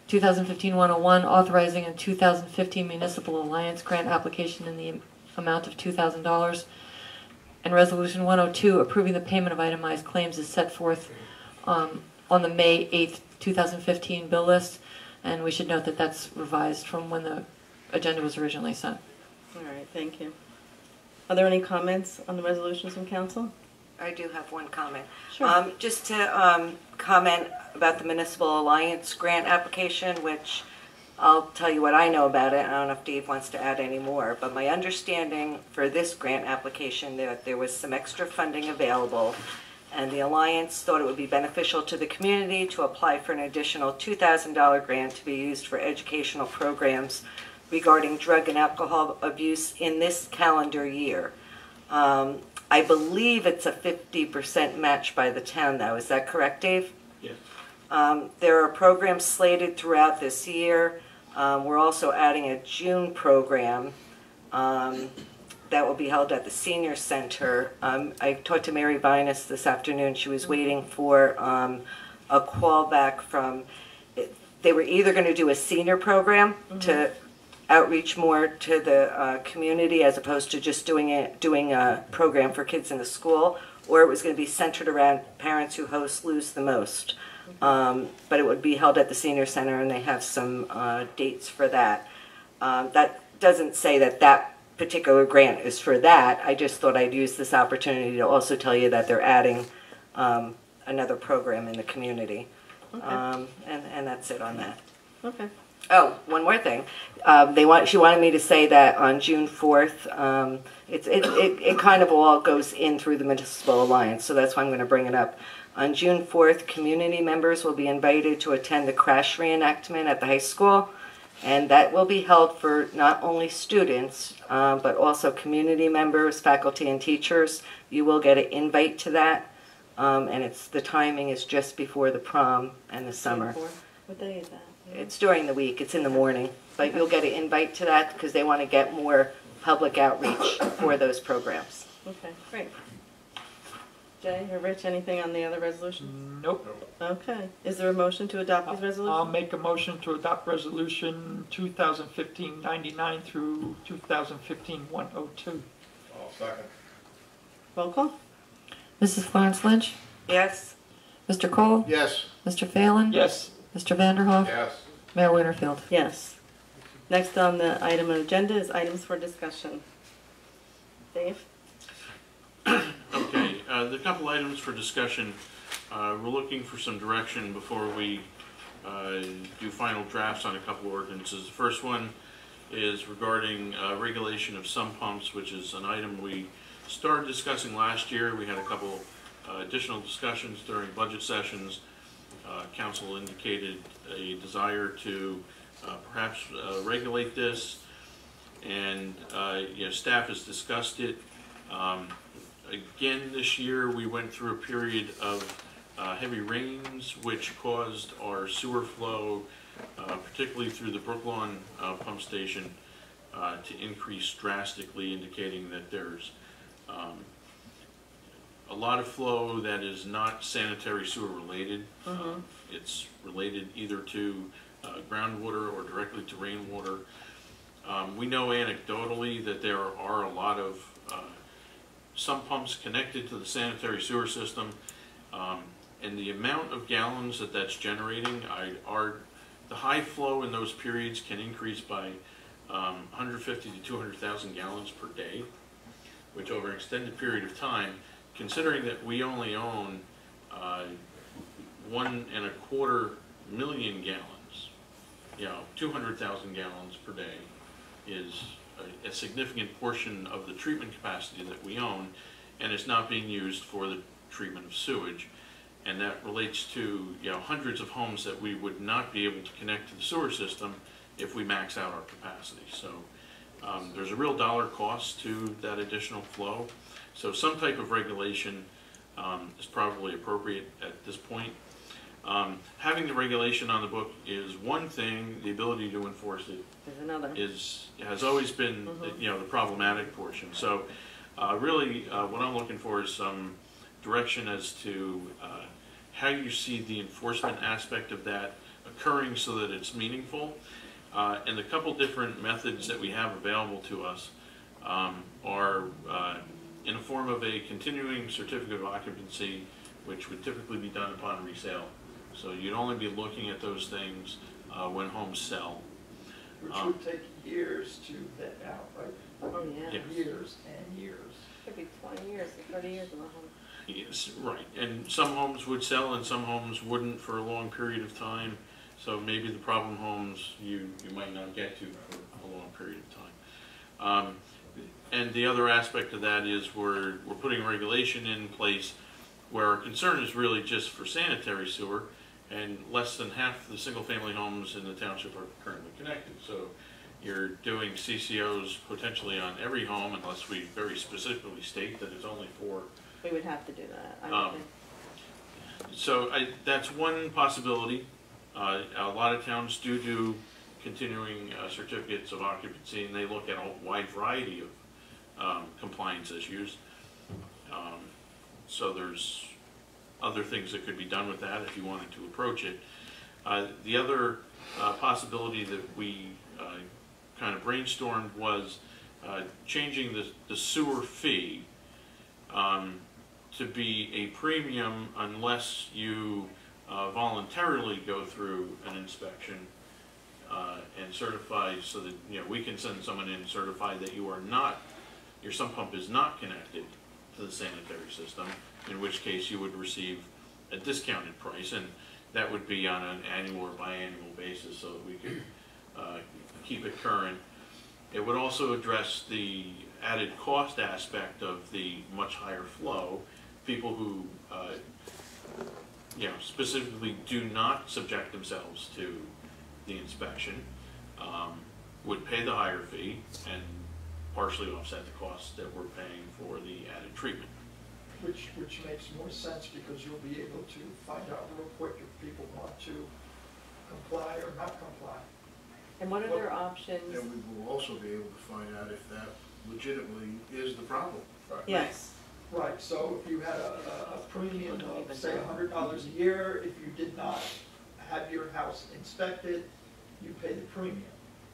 2015-101, authorizing a 2015 Municipal Alliance grant application in the amount of $2,000. And Resolution 102, approving the payment of itemized claims as set forth on the May 8th, 2015 bill list. And we should note that that's revised from when the agenda was originally sent. All right, thank you. Are there any comments on the resolutions from council? I do have one comment. Sure. Just to comment about the Municipal Alliance grant application, which I'll tell you what I know about it. I don't know if Dave wants to add any more, but my understanding for this grant application that there was some extra funding available, and the Alliance thought it would be beneficial to the community to apply for an additional $2,000 grant to be used for educational programs regarding drug and alcohol abuse in this calendar year. I believe it's a 50% match by the town, though. Is that correct, Dave? Yes. There are programs slated throughout this year. We're also adding a June program that will be held at the Senior Center. I talked to Mary Vinus this afternoon. She was waiting for a call back from, they were either going to do a senior program to outreach more to the community as opposed to just doing a program for kids in the school, or it was going to be centered around parents who lose the most. But it would be held at the Senior Center, and they have some dates for that. That doesn't say that that particular grant is for that. I just thought I'd use this opportunity to also tell you that they're adding another program in the community. Okay. And that's it on that. Okay. Oh, one more thing. She wanted me to say that on June 4th, it kind of all goes in through the Municipal Alliance, so that's why I'm going to bring it up. On June 4th, community members will be invited to attend the crash reenactment at the high school, and that will be held for not only students, but also community members, faculty, and teachers. You will get an invite to that, and the timing is just before the prom and the summer. What day is that? It's during the week. It's in the morning, but you'll get an invite to that because they want to get more public outreach for those programs. Okay, great. Jay or Rich, anything on the other resolutions? Nope. Okay. Is there a motion to adopt these resolutions? I'll make a motion to adopt resolution 2015-99 through 2015-102. I'll second. Roll call? Mrs. Florence Lynch? Yes. Mr. Cole? Yes. Mr. Phelan? Yes. Mr. Vanderhoff? Yes. Mayor Winterfield? Yes. Next on the item of agenda is items for discussion. Dave? Okay, the couple items for discussion, we're looking for some direction before we do final drafts on a couple ordinances. The first one is regarding regulation of sump pumps, which is an item we started discussing last year. We had a couple additional discussions during budget sessions. Council indicated a desire to perhaps regulate this, and staff has discussed it. Again, this year we went through a period of heavy rains, which caused our sewer flow, particularly through the Brooklawn pump station, to increase drastically, indicating that there's a lot of flow that is not sanitary sewer related. It's related either to groundwater or directly to rainwater. We know anecdotally that there are a lot of sump pumps connected to the sanitary sewer system, and the amount of gallons that's generating, the high flow in those periods can increase by 150 to 200,000 gallons per day, which over an extended period of time, considering that we only own 1.25 million gallons, 200,000 gallons per day is a significant portion of the treatment capacity that we own, and it's not being used for the treatment of sewage. And that relates to, you know, hundreds of homes that we would not be able to connect to the sewer system if we max out our capacity. So there's a real dollar cost to that additional flow. So some type of regulation is probably appropriate at this point. Having the regulation on the book is one thing. The ability to enforce it has always been you know, the problematic portion. So really what I'm looking for is some direction as to how you see the enforcement aspect of that occurring so that it's meaningful. And the couple different methods that we have available to us are in the form of a continuing certificate of occupancy, which would typically be done upon resale. So you'd only be looking at those things when homes sell. Which would take years to vet out, right? Oh, yeah. Yes. Years and years. Could be 20 years or 30 years in a home. Yes, right. And some homes would sell and some homes wouldn't for a long period of time. So maybe the problem homes you might not get to for a long period of time. And the other aspect of that is we're putting regulation in place where our concern is really just for sanitary sewer, and less than half the single-family homes in the township are currently connected. So you're doing CCOs potentially on every home unless we very specifically state that it's only for. We would have to do that, I would think. So that's one possibility. A lot of towns do continuing certificates of occupancy, and they look at a wide variety of compliance issues. So there's other things that could be done with that if you wanted to approach it. The other possibility that we kind of brainstormed was changing the sewer fee to be a premium unless you voluntarily go through an inspection and certify, so that, you know, we can send someone in and certify that you are not, your sump pump is not connected to the sanitary system, in which case you would receive a discounted price, and that would be on an annual or biannual basis so that we could keep it current. It would also address the added cost aspect of the much higher flow. People who you know, specifically do not subject themselves to the inspection would pay the higher fee and partially offset the costs that we're paying for the added treatment. Which makes more sense because you'll be able to find out real quick if people want to comply or not comply. And what are their options? And we will also be able to find out if that legitimately is the problem. Right. Yes. Right, so if you had a premium of, say, $100 a year, if you did not have your house inspected, you pay the premium.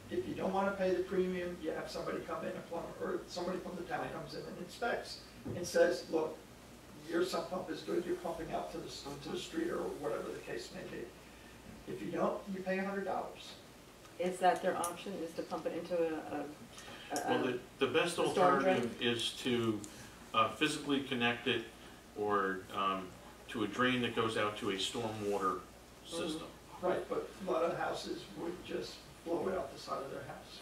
If you don't want to pay the premium, you have somebody come in, a plumber, or somebody from the town comes in and inspects and says, look, your sump pump is good, you're pumping out to the street or whatever the case may be. If you don't, you pay $100. Is that their option, is to pump it into Well, the best alternative is to physically connect it or to a drain that goes out to a stormwater system. Right, but a lot of houses would just blow it out the side of their house,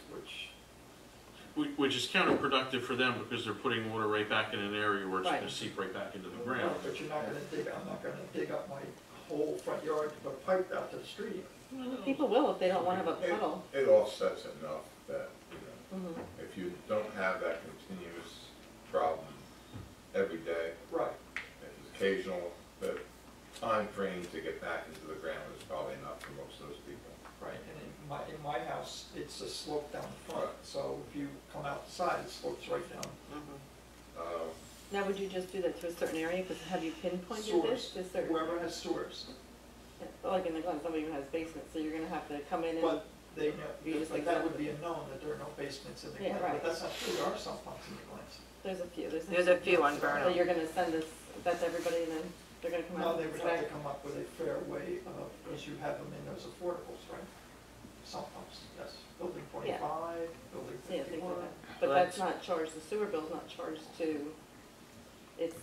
which is counterproductive for them because they're putting water right back in an area where it's going to seep right back into the ground. Right, but you're not going to dig. I'm not going to dig up my whole front yard to put a pipe out to the street. People will if they don't want to have a puddle. It offsets enough that, you know, if you don't have that continuous problem every day, right? It's occasional. The time frame to get back into the ground is probably enough for most of those people. Right, and in my house, it's a slope down the front, so if you come out the side, it slopes right down. Now, would you just do that to a certain area? Because have you pinpointed Sewers. this? To certain... Whoever has sewers. Yeah, like in the Glen, somebody who has basements, so you're going to have to come in and... But they know, You just like like that would be a known that there are no basements in the Yeah, Glen, right. but that's not true, there are some pumps in the Glens. There's a few. There's a few on So Burnham. you're going to send this, that's everybody, and then they're going to come No, out they and would have to inspect? come up with a fair way of, as you have them in those affordables, right? Some pumps, yes, building 25, building Yeah, things 51. like that. But that's not charged, the sewer bill's not charged to, it's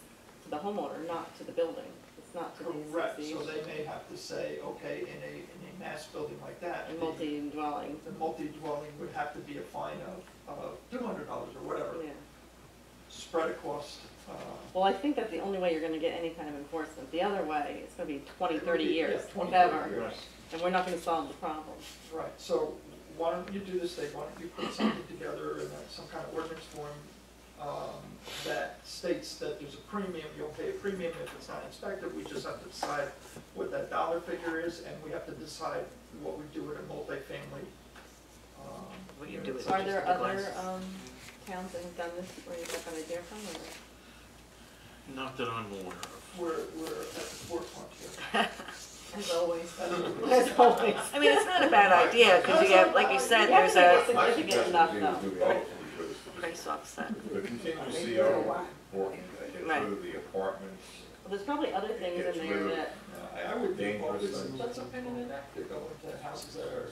to the homeowner, not to the building. It's not to the Correct, association. so they may have to say, okay, in a mass building like that. And multi-dwelling. The multi-dwelling would have to be a fine of $200 or whatever. Yeah. Spread across Well, I think that's the only way you're gonna get any kind of enforcement. The other way, it's gonna be 20, It would 30 be- years, yeah, 20, whatever. 30 years. And we're not gonna solve the problem. Right, so why don't you do this thing, why don't you put something together in some kind of ordinance form that states that there's a premium, you'll pay a premium if it's not inspected, we just have to decide what that dollar figure is, and we have to decide what we do with a multifamily. What do you do with Are there just the other glass? towns that have done this where you got an idea from, or? Not that I'm aware of. We're at the forefront here. As always. As always. I mean, it's not a bad idea, because you have, like you said, there's a My Significant suggestion enough, would be though. to do both, because price offset. the continuous CO is important, that gets rid of the apartments. Well, there's probably other things in there that, I would think, well, Dangerous things. that's something in the act to go into houses that are,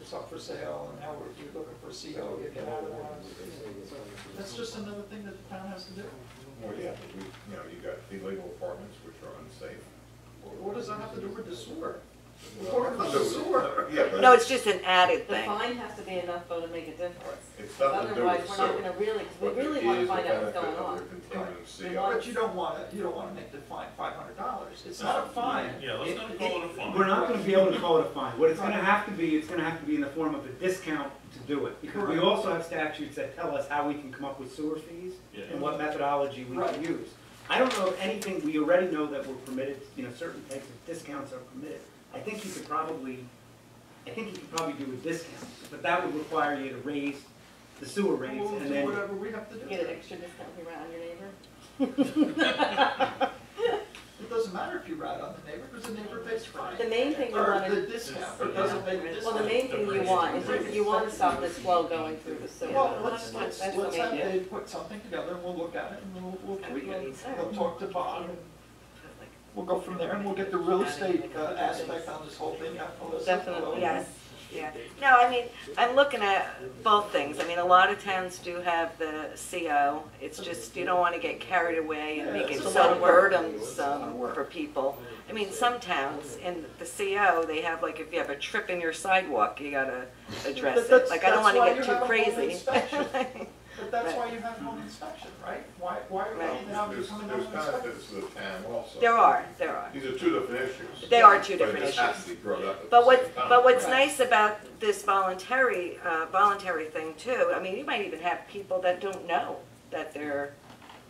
it's up for sale, and now you're looking for a CO, you get out of the house. That's just another thing that the town has to do. Well, yeah, but you got illegal apartments which are unsafe. What does that have to do with the sewer? We're talking about the sewer. Yeah, but. No, it's just an added the thing. fine has to be enough though to make a difference. It's nothing to do Otherwise, with we're not sewer. gonna really, because What we really there wanna is find the out what's benefit going on. of the continuous We CO. want- But you don't wanna make the fine $500. It's not a fine. Yeah, let's not call it a fine. We're not gonna be able to call it a fine. What it's gonna have to be, it's gonna have to be in the form of a discount to do it. Because we Correct. also have statutes that tell us how we can come up with sewer fees Yeah. and what methodology we Right. can use. I don't know of anything, we already know that we're permitted, certain types of discounts are permitted. I think you could probably do a discount, but that would require you to raise the sewer rates We'll and do then. whatever we have to do. Get an extra discount if you rat on your neighbor. It doesn't matter if you rat on the neighbor, because the neighbor pays fine. The main thing you Or want the to, discount, it doesn't make the well, discount. the main thing you want is you want to stop this flow going through the sewer. Well, let's That's the have main thing. Dave put something together, and we'll look at it, and we'll tweak it. We'll talk to Bob, and we'll go from there, and we'll get the real estate aspect on this whole thing. Definitely. Yes, yeah. No, I mean, I'm looking at both things. I mean, a lot of towns do have the CO. It's just, you don't want to get carried away and make it it's a lot so of work. burdensome for people. I mean, some towns in the CO, they have like, if you have a trip in your sidewalk, you gotta address it. Like, I don't want to get too crazy. But that's why you have home inspection, right? Why are Right. they now There's becoming home benefits inspectors? to the town also. There are. These are two different issues. They are two But different it just has issues. to be brought up at But the same time. what's Right. nice about this voluntary thing too, I mean, you might even have people that don't know that they're,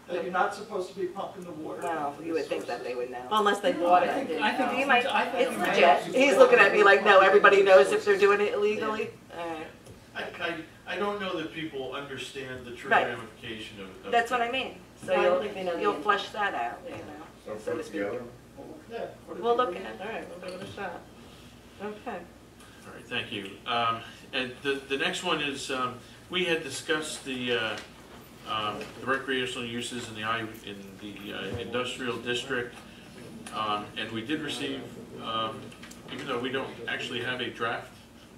That you're not supposed to be pumping the water. well, into you the would think that sources. they would know. Unless they bought it. You You might, might, it's legit. He's looking at me like, no, everybody knows if they're doing it illegally. I don't know that people understand the true Right. ramification of. That's what I mean. So I don't think they know you'll the- flesh that out, So so put to speak. together. Yeah. what if We'll you look bring at it? it. all right, we'll give it a shot. Okay. All right, thank you. And the next one is, we had discussed the recreational uses in the industrial district. And we did receive, even though we don't actually have a draft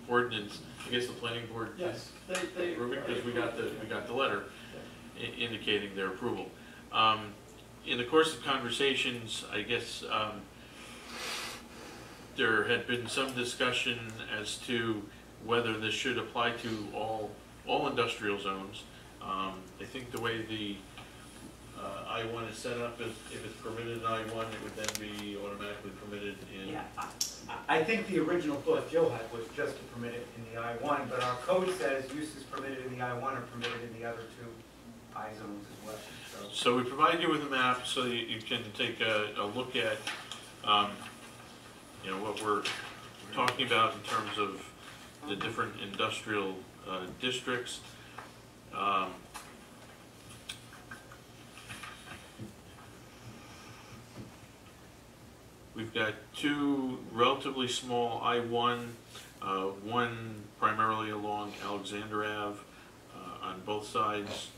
ordinance, I guess the planning board Yes, they. because we got the letter indicating their approval. In the course of conversations, I guess there had been some discussion as to whether this should apply to all industrial zones. I think the way the I-1 is set up, if it's permitted in I-1, it would then be automatically permitted in. Yeah, I think the original thought Jill had was just to permit it in the I-1, but our code says uses permitted in the I-1 are permitted in the other two I zones as well. So we provide you with a map so that you can take a look at, what we're talking about in terms of the different industrial districts. We've got two relatively small I-1, one primarily along Alexander Ave on both sides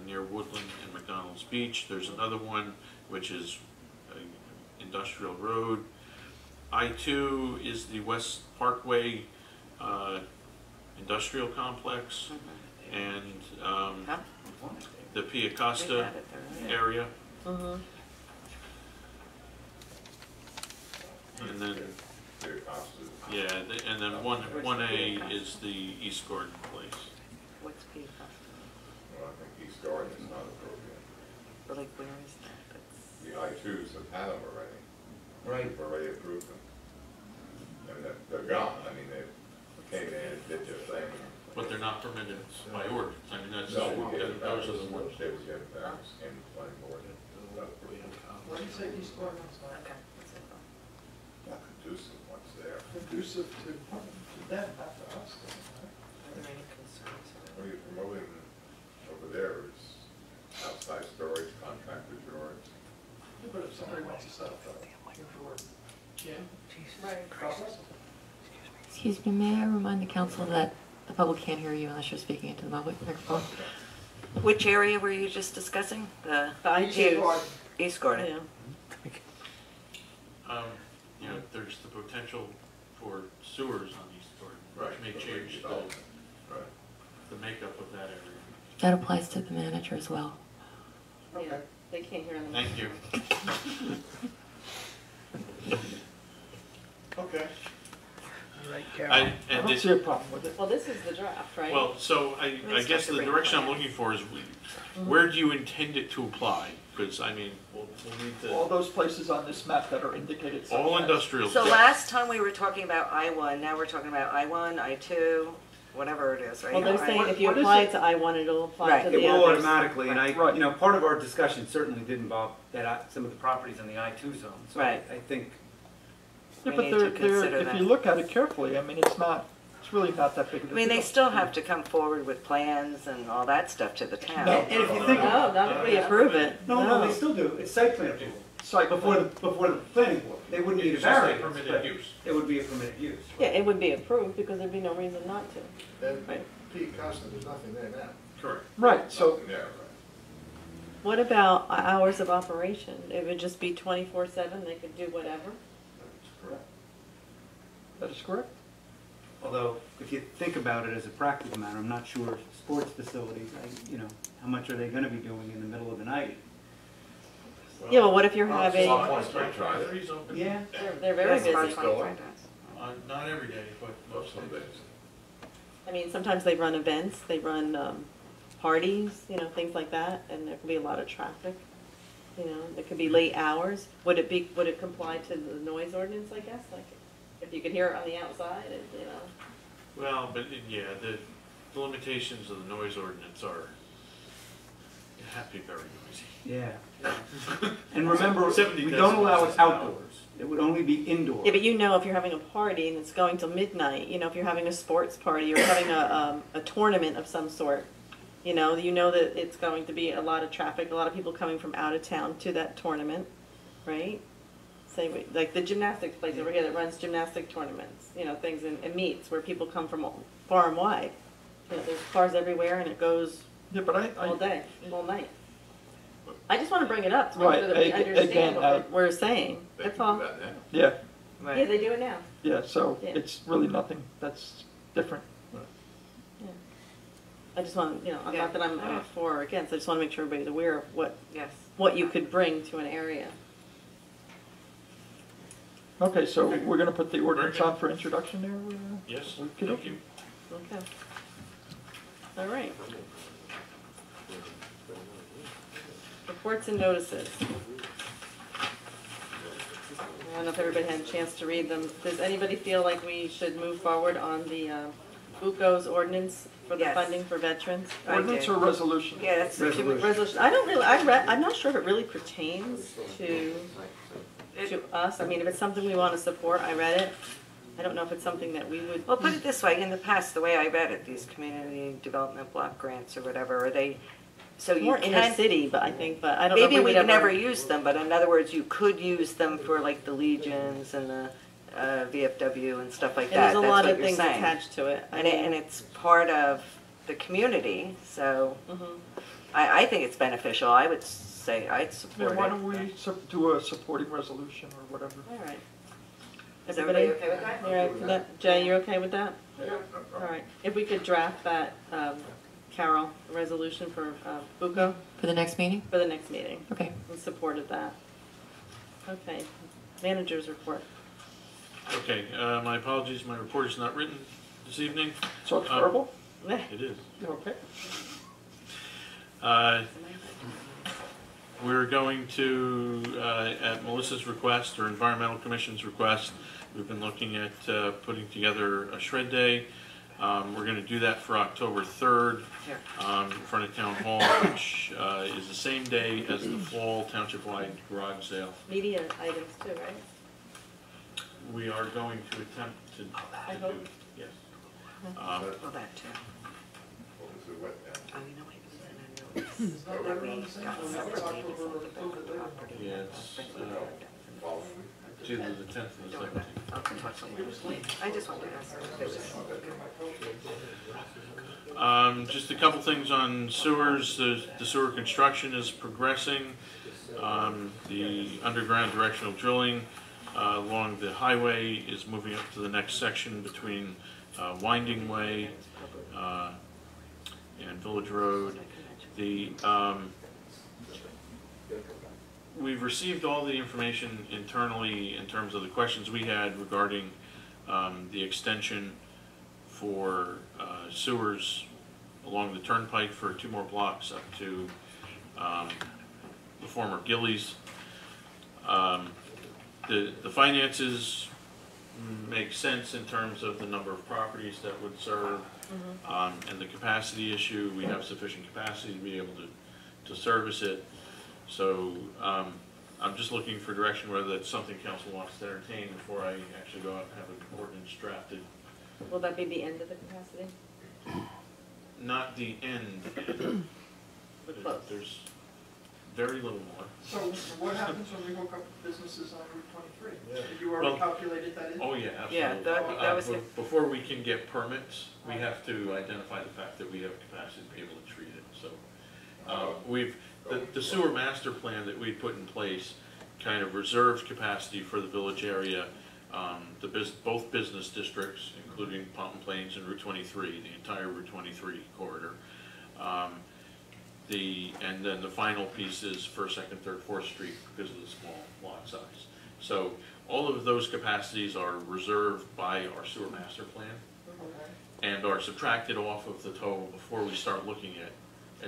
near Woodland and McDonald's Beach. There's another one which is Industrial Road. I-2 is the West Parkway Industrial Complex and the Pia Costa area. And then, yeah, and then 1A is the East Garden Place. What's P? Well, I think East Garden is not appropriate. Like, where is that? The I-2s have had them already. Right. We've already approved them. I mean, they're gone, I mean, they came in and did their thing. But they're not permitted by ordinance. I mean, that's, No, we gave those are the ones. They would get variance in the planning board. What do you say East Gordon? Okay. Not conducive once there. Conducive to them, not to us. Are there any concerns? What are you promoting over there is outside storage, contractor storage. Yeah, but if somebody wants to set up a indoor gym, Right. process, Excuse me, may I remind the council that the public can't hear you unless you're speaking into the public microphone? Which area were you just discussing? The I-2. Gordon. East Gordon. Yeah. You know, there's the potential for sewers on East Gordon, which may change the makeup of that area. That applies to the manager as well. Yeah, they can't hear them. Thank you. Okay. All right, Carol. I don't this- see a problem with it. Well, this is the draft, right? Well, so I Let's guess have to the bring direction I'm plans. looking for is, where do you intend it to apply? Because, I mean, we'll need All to, those places on this map that are indicated. such all as- industrial. So last time we were talking about I-1, now we're talking about I-1, I-2, whatever it is, right? Well, they're saying What- if you what is apply it? it to I-1, it'll apply Right. to It the will others. automatically, and Right. you know, part of our discussion certainly did involve some of the properties in the I-2 zone. So Right. I think, Yeah, We but need to they're, consider if that. you look at it carefully, I mean, it's really not that big of a I mean, they deal. still have to come forward with plans and all that stuff to the town. No. and if you think, No, not if we approve it. no, they still do, it's site plan approval. Site Before plan. the planning board, they wouldn't need a It's just a variance, permitted but use. it would be a permitted use. Yeah, it would be approved because there'd be no reason not to. And Right. Pete Costa, there's nothing there now. Correct. Right, so, Nothing there, right. What about hours of operation? It would just be 24/7, they could do whatever? that is correct. Although, if you think about it as a practical matter, I'm not sure sports facilities, you know, how much are they gonna be doing in the middle of the night? Yeah, but what if you're having, Soft Point Spring Drive. Batteries open. Yeah. they're very Yes, Park busy. 25 days. Not every day, but most Some days. days. I mean, sometimes they run events, they run parties, you know, things like that, and there can be a lot of traffic. You know, it could be late hours. Would it comply to the noise ordinance, I guess? Like, if you could hear it on the outside, you know? Well, but yeah, the limitations of the noise ordinance are, you have to be very noisy. Yeah. And remember, 70 we don't allow decibels it outdoors. It would only be indoors. Yeah, but you know, if you're having a party and it's going till midnight, you know, if you're having a sports party or having a tournament of some sort, you know that it's going to be a lot of traffic, a lot of people coming from out of town to that tournament, right? Say, like the gymnastics place over here that runs gymnastic tournaments, you know, things and meets where people come from far and wide. You know, there's cars everywhere and it goes Yeah, but all I, day, all night. I just want to bring it up to make Right, sure that we again, understand I- what we're saying. They That's can all. do that now. yeah, Yeah, they do it now. yeah, so Yeah. it's really nothing that's different. I just want, you know, Yeah. not that I'm for or against, I just want to make sure everybody's aware of Yes. what you could bring to an area. Okay, so we're gonna put the ordinance good. on for introduction there? Yes, Okay. thank you. Okay. All right. Reports and notices. I don't know if everybody had a chance to read them. Does anybody feel like we should move forward on the Buco's ordinance for the Yes. funding for veterans? I Ordinance did. or resolution? Yeah, that's the Resolution. Resolution, I'm not sure if it really pertains to us. I mean, if it's something we want to support, I read it. I don't know if it's something that we would. Well, put it this way, in the past, the way I read it, these community development block grants or whatever, are they, so you More inner can, city, but I think, but I don't know if maybe we we've would never ever. used them, but in other words, you could use them for like the Legions and the VFW and stuff like And that. there's a That's lot what of you're things saying. attached to it. And it's part of the community, so Mhm. I think it's beneficial. I would say I'd Yeah, support why it. don't we do a supporting resolution or whatever? All right. Is everybody Everybody okay with that? All right, with that? Jay, you're okay with that? Yeah, no All problem. right. If we could draft that, Carol, resolution for Buco For the next meeting? for the next meeting. Okay. We supported that. Okay. Manager's report. Okay, my apologies, my report is not written this evening. So it's verbal? It is. You okay? We're going to, at Melissa's request or Environmental Commission's request, we've been looking at putting together a shred day. We're going to do that for October 3rd in front of Town Hall, which is the same day as the fall township-wide garage sale. Media items too, right? We are going to attempt to do, yes. Well, that too. What was the wet down? Oh, you know what? That we got separate babies on the back of the property. Yeah, it's either the 10th or the 17th. I'll talk to you. I just wanted to ask if it Just a couple things on sewers. The sewer construction is progressing. The underground directional drilling along the highway is moving up to the next section between Winding Way and Village Road. We've received all the information internally in terms of the questions we had regarding the extension for sewers along the turnpike for 2 more blocks up to the former Gillies. The finances make sense in terms of the number of properties that would serve, and the capacity issue. We have sufficient capacity to be able to service it. So I'm just looking for direction whether that's something council wants to entertain before I actually go out and have an ordinance drafted. Will that be the end of the capacity? Not the end. Close. There's very little more. So what happens when we hook up businesses on Route 23? Yeah. Did you already calculated that in? Oh, yeah, absolutely. Yeah, that was before we can get permits, we have to identify the fact that we have capacity to be able to treat it. So the sewer master plan that we put in place kind of reserves capacity for the village area, both business districts, including Pompton Plains and Route 23, the entire Route 23 corridor. And then the final piece is 1st, 2nd, 3rd, 4th Street because of the small lot size. So all of those capacities are reserved by our sewer master plan and are subtracted off of the total before we start looking at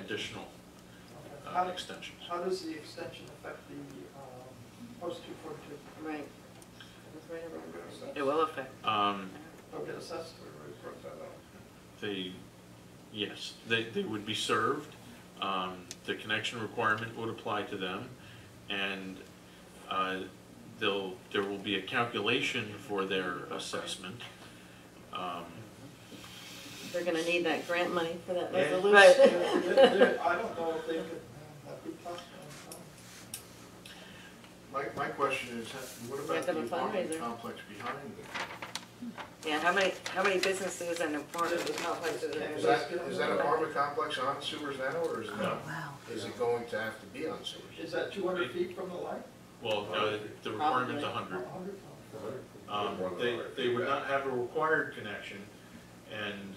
additional extensions. How does the extension affect the post 242? Right. That's right around there. It will affect. They'll get assessed? Yes, they would be served. The connection requirement would apply to them, and there will be a calculation for their assessment. They're gonna need that grant money for that Right. resolution. I don't know if they could, that'd be tough. My question is, what We about have the to have a apartment fundraiser. complex behind it? Yeah, how many businesses and apartment complexes are there? Is that apartment complex on sewers now, or is it not? Is it going to have to be on sewers? Is that 200 feet from the line? Well, the requirement's 100. 100? They would not have a required connection, and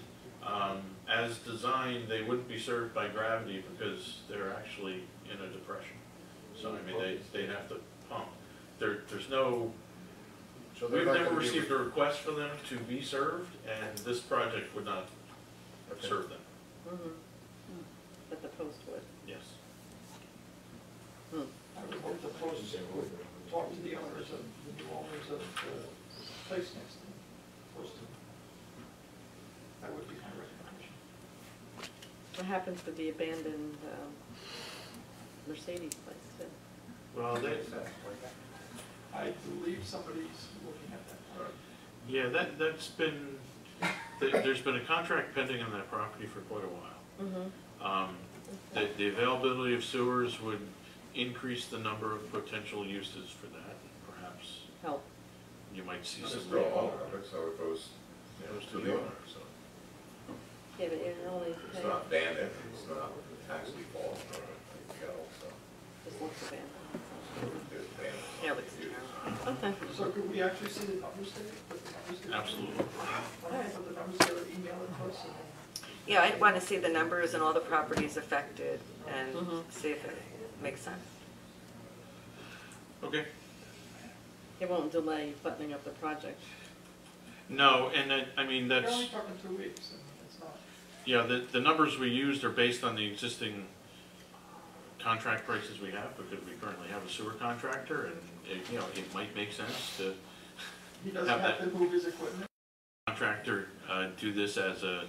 as designed, they wouldn't be served by gravity because they're actually in a depression. So I mean, they'd have to pump. There's no. So they're We've not never gonna be- received a request for them to be served, and this project would not serve them. But the post would. Yes. I would hope the post would talk to the owners of, the new owners of the place next to them. That would be my recommendation. What happens with the abandoned Mercedes place too? Well, I believe somebody's looking at that. yeah, that's been. There's been a contract pending on that property for quite a while. The availability of sewers would increase the number of potential uses for that, perhaps. Help. You might see It's some. still a homeowner, so it goes to the owner, so. Yeah, but you're only It's paying, not abandoned, it's not tax default, or anything else, so. just looks abandoned. It's abandoned. Yeah, it looks terrible. Okay. So could we actually see the numbers there? Put the numbers there? Absolutely. Why don't you put the numbers there, email it to us? Yeah, I want to see the numbers and all the properties affected and see if it makes sense. Okay. It won't delay buttoning up the project. No, and I mean You're that's. only talking 2 weeks, and it's not. Yeah, the numbers we used are based on the existing contract prices we have, because we currently have a sewer contractor, and it might make sense to He doesn't have have that to move his equipment. contractor do this as a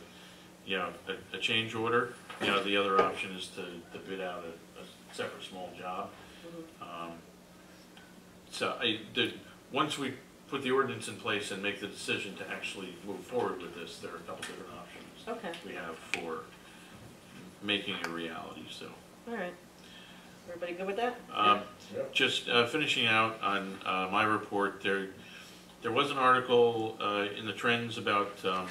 change order. The other option is to bid out a separate small job. Once we put the ordinance in place and make the decision to actually move forward with this, there are a couple different options Okay, we have for making a reality, so. all right. Everybody good with that? Just finishing out on my report, there was an article in the Trends about the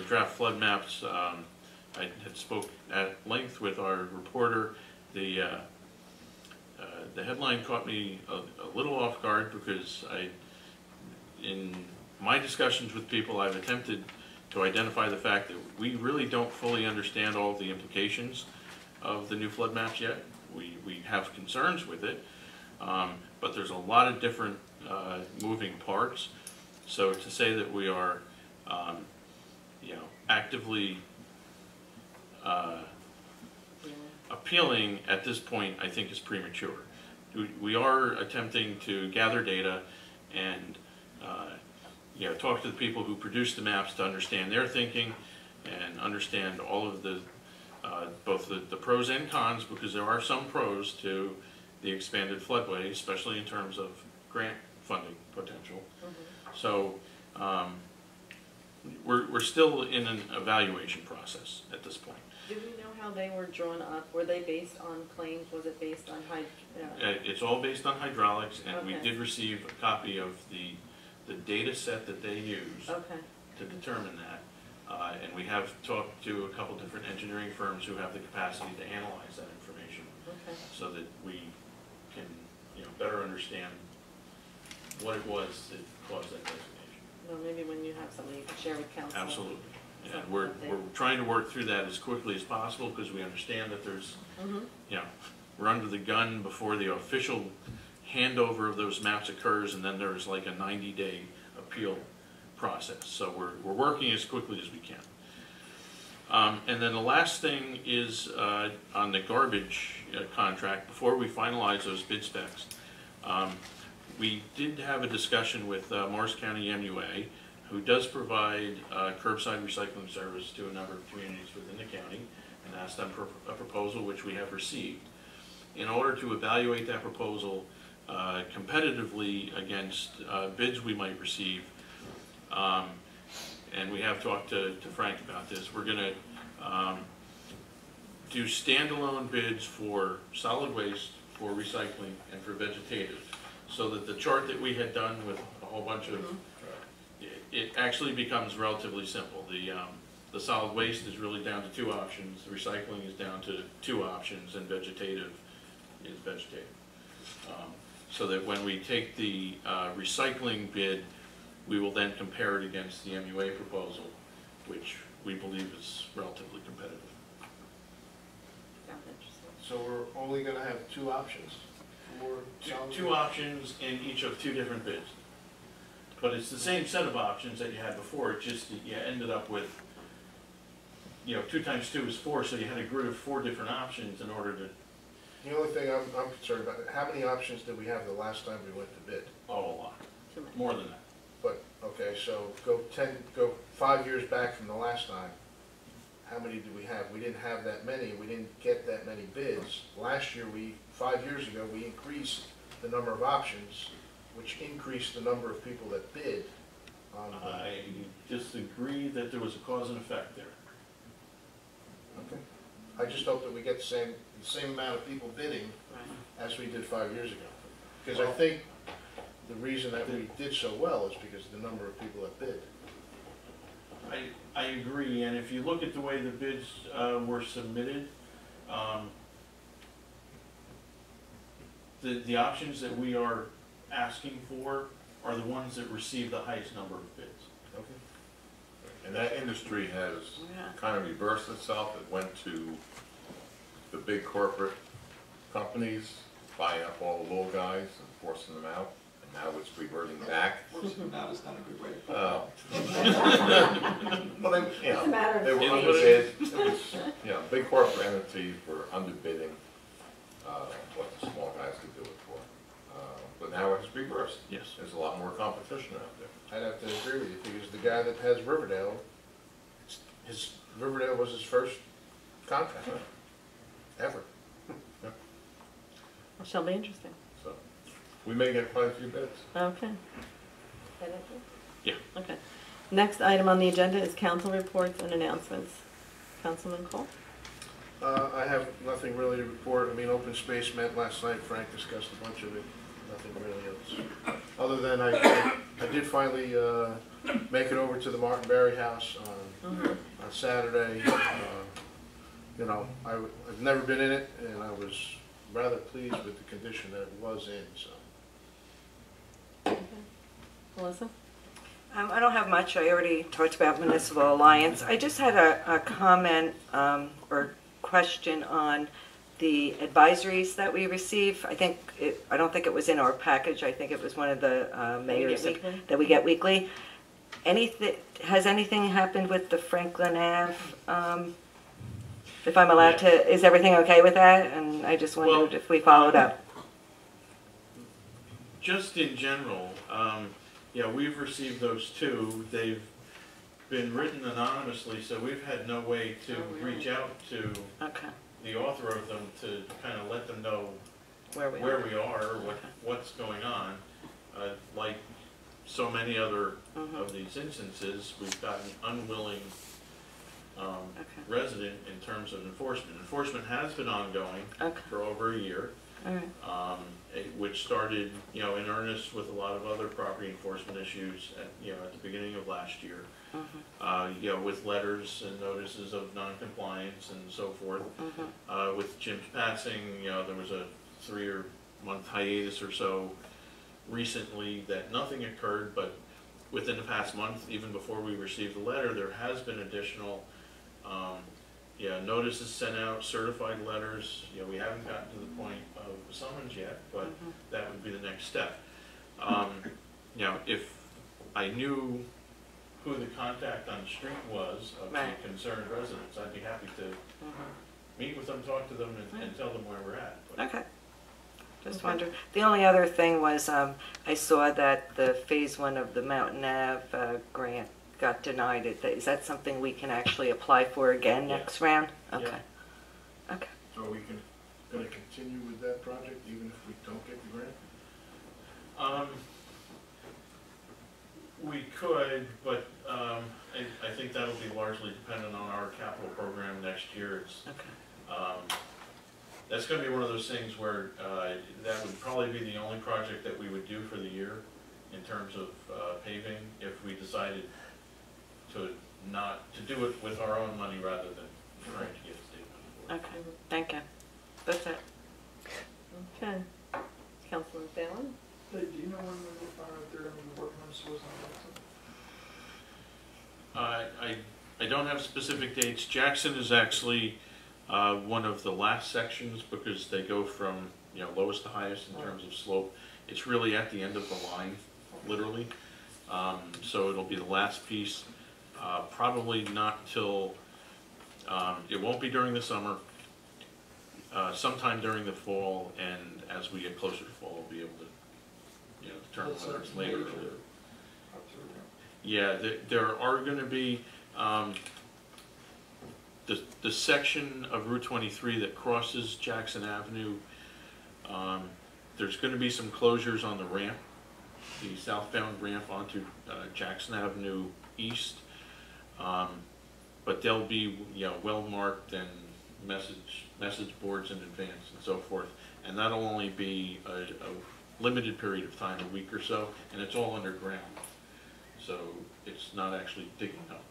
draft flood maps. I had spoke at length with our reporter. The headline caught me a little off guard, because in my discussions with people, I've attempted to identify the fact that we really don't fully understand all the implications of the new flood maps yet. We have concerns with it, but there's a lot of different moving parts. So to say that we are, actively appealing at this point, I think is premature. We are attempting to gather data and talk to the people who produce the maps to understand their thinking and understand all of the both the pros and cons, because there are some pros to the expanded floodway, especially in terms of grant funding potential. So we're still in an evaluation process at this point. Do we know how they were drawn up? Were they based on claims? Was it based on It's all based on hydraulics, and we Okay. did receive a copy of the data set that they use Okay. to determine that. And we have talked to a couple different engineering firms who have the capacity to analyze that information, Okay. so that we can, better understand what it was that caused that designation. Well, maybe when you have something you can share with council. Absolutely. And Something we're that they- trying to work through that as quickly as possible, because we understand that there's, we're under the gun before the official handover of those maps occurs, and then there's like a 90-day appeal process. So we're working as quickly as we can. And then the last thing is on the garbage contract. Before we finalize those bid specs, we did have a discussion with Morris County MUA, who does provide curbside recycling service to a number of communities within the county, and asked them for a proposal, which we have received. In order to evaluate that proposal competitively against bids we might receive, and we have talked to Frank about this, we're going to do standalone bids for solid waste, for recycling, and for vegetative, so that the chart that we had done with a whole bunch of, it actually becomes relatively simple. The solid waste is really down to 2 options, the recycling is down to 2 options, and vegetative is vegetative. So that when we take the recycling bid, we will then compare it against the MUA proposal, which we believe is relatively competitive. Sounds interesting. So we're only gonna have 2 options for solid Two options in each of 2 different bids. But it's the same set of options that you had before, it just that you ended up with, 2 times 2 is 4, so you had a grid of 4 different options in order to. The only thing I'm concerned about, how many options did we have the last time we went to bid? Oh, a lot, Too many. more than that. But, okay, so go 5 years back from the last time, how many did we have? We didn't have that many, we didn't get that many bids. Last year, 5 years ago, we increased the number of options, which increased the number of people that bid on the. I disagree that there was a cause and effect there. Okay. I just hope that we get the same amount of people bidding Right. as we did 5 years ago. Because I think the reason that we did so well is because of the number of people that bid. I agree, and if you look at the way the bids were submitted, the options that we are asking for are the ones that receive the highest number of bids. Okay. And that industry has kind of reversed itself. It went to the big corporate companies, buying up all the little guys and forcing them out. And now it's reverting back. Forcing them out is not a good way to put it. Well, they were underbid. It was, big corporate entities were underbidding what the small guys could do it for. But now it's reversed. Yes. There's a lot more competition out there. I'd have to agree with you, because the guy that has Riverdale, Riverdale was his first contract, ever. Well, shall be interesting. So, we may get quite a few bids. Okay. Yeah. Okay. Next item on the agenda is council reports and announcements. Councilman Cole? I have nothing really to report. I mean, open space met last night. Frank discussed a bunch of it. Nothing really else. Other than I did finally make it over to the Martin Berry house on Saturday. You know, I've never been in it, and I was rather pleased with the condition that it was in. So. Okay. Melissa? I don't have much. I already talked about Municipal Alliance. I just had a comment or question on the advisories that we receive. I don't think it was in our package. I think it was one of the mayors that we get weekly. Has anything happened with the Franklin Ave? If I'm allowed to, is everything okay with that? And I just wondered if we followed up. Just in general, yeah, we've received those too. They've been written anonymously, so we've had no way to reach out to the author of them to kind of let them know where we are, what's going on. Like so many other of these instances, we've got an unwilling resident in terms of enforcement. Enforcement has been ongoing for over a year. Which started, you know, in earnest with a lot of other property enforcement issues at the beginning of last year. You know, with letters and notices of non-compliance and so forth. With Jim's passing, you know, there was a 3-month hiatus or so recently that nothing occurred, but within the past month, even before we received the letter, there has been additional notices sent out, certified letters. You know, we haven't gotten to the point of summons yet, but that would be the next step. You know, if I knew who the contact on the street was of the concerned residents, I'd be happy to meet with them, talk to them, and tell them where we're at. But Just wondered. The only other thing was I saw that the phase 1 of the Mountain Ave grant got denied. Is that something we can actually apply for again next round? Okay. Yeah. Okay. So are we going to continue with that project even if we don't get the grant? We could, but I think that'll be largely dependent on our capital program next year. That's going to be one of those things where that would probably be the only project that we would do for the year in terms of paving if we decided to do it with our own money rather than trying to get state money for it. Okay, thank you. That's it. Okay. Councilman Phelan? Hey, do you know when they're going to be working on source on Jackson? I don't have specific dates. Jackson is actually one of the last sections because they go from lowest to highest in terms of slope. It's really at the end of the line, literally. So it'll be the last piece. Probably not till, it won't be during the summer, sometime during the fall, and as we get closer to fall, we'll be able to determine whether it's later or earlier. Yeah, there are going to be, the section of Route 23 that crosses Jackson Avenue, there's going to be some closures on the ramp, the southbound ramp onto Jackson Avenue East. But they'll be well marked and message boards in advance and so forth, and that'll only be a limited period of time, a week or so, and it's all underground, so it's not actually digging up.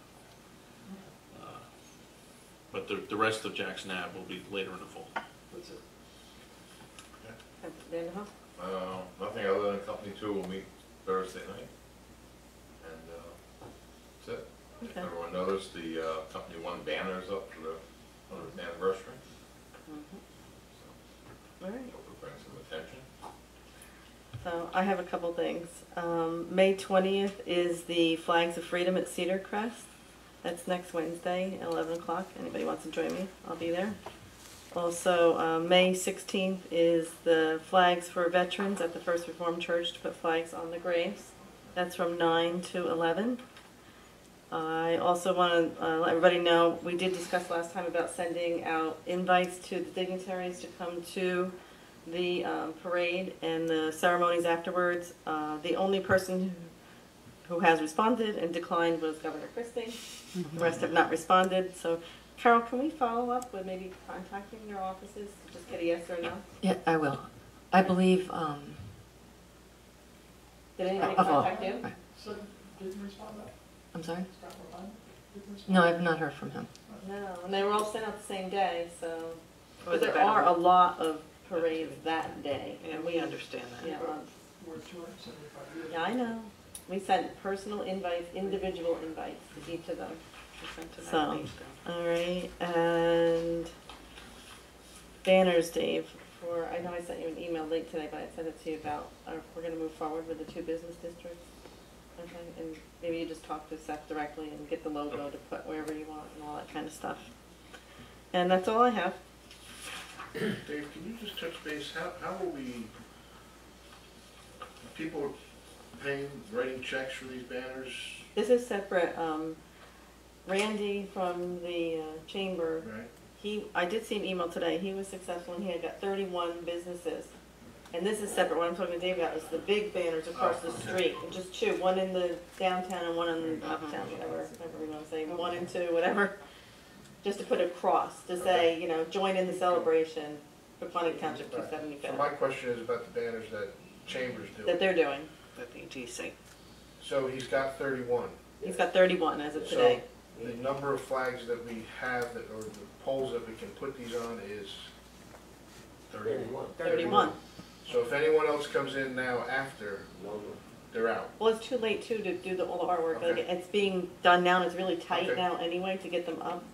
But the rest of Jackson Ave will be later in the fall. That's it. Nothing other than Company 2 will meet Thursday night, and that's it. Okay. Everyone noticed the Company 1 banners up for the 100th anniversary. All right. Hope it brings some attention. So I have a couple things. May 20th is the Flags of Freedom at Cedar Crest. That's next Wednesday at 11 o'clock. Anybody wants to join me? I'll be there. Also, May 16th is the Flags for Veterans at the First Reformed Church to put flags on the graves. That's from 9 to 11. I also want to let everybody know, we did discuss last time about sending out invites to the dignitaries to come to the parade and the ceremonies afterwards. The only person who has responded and declined was Governor Christie. The rest have not responded. So, Carol, can we follow up with maybe contacting your offices to just get a yes or no? Yeah, I will. I believe, Did anybody contact you? So, didn't respond back? I'm sorry? Scott Ryan? Didn't respond? No, I've not heard from him. No, and they were all sent out the same day, so. Was But it there are better? a lot of parades that day. Yeah, we understand that. Yeah, We're 275 years. yeah, I know. We sent personal invites, individual invites to each of them. We sent to that So, link, though. all right, and banners, Dave, for, I know I sent you an email link today, but I sent it to you about, we're gonna move forward with the 2 business districts. Okay, and maybe you just talk to Seth directly and get the logo to put wherever you want and all that kind of stuff. And that's all I have. Dave, can you just touch base, how will we, people paying, writing checks for these banners? This is separate. Randy from the chamber, Right. I did see an email today. He was successful and he had got 31 businesses. And this is separate. What I'm talking to Dave about is the big banners across the street. Just 2, one in the downtown and one in the uptown, whatever you want to say, 1 and 2, whatever. Just to put a cross to say, you know, join in the celebration, Pequannock Township So 275. my question is about the banners that Chambers do. That they're doing. The BTC. So he's got 31. He's got 31 as of today. So the number of flags that we have, or the poles that we can put these on is 31. 31. So if anyone else comes in now after, they're out. Well, it's too late too to do all the artwork. Okay. Like, it's being done now and it's really tight Okay. now anyway to get them up.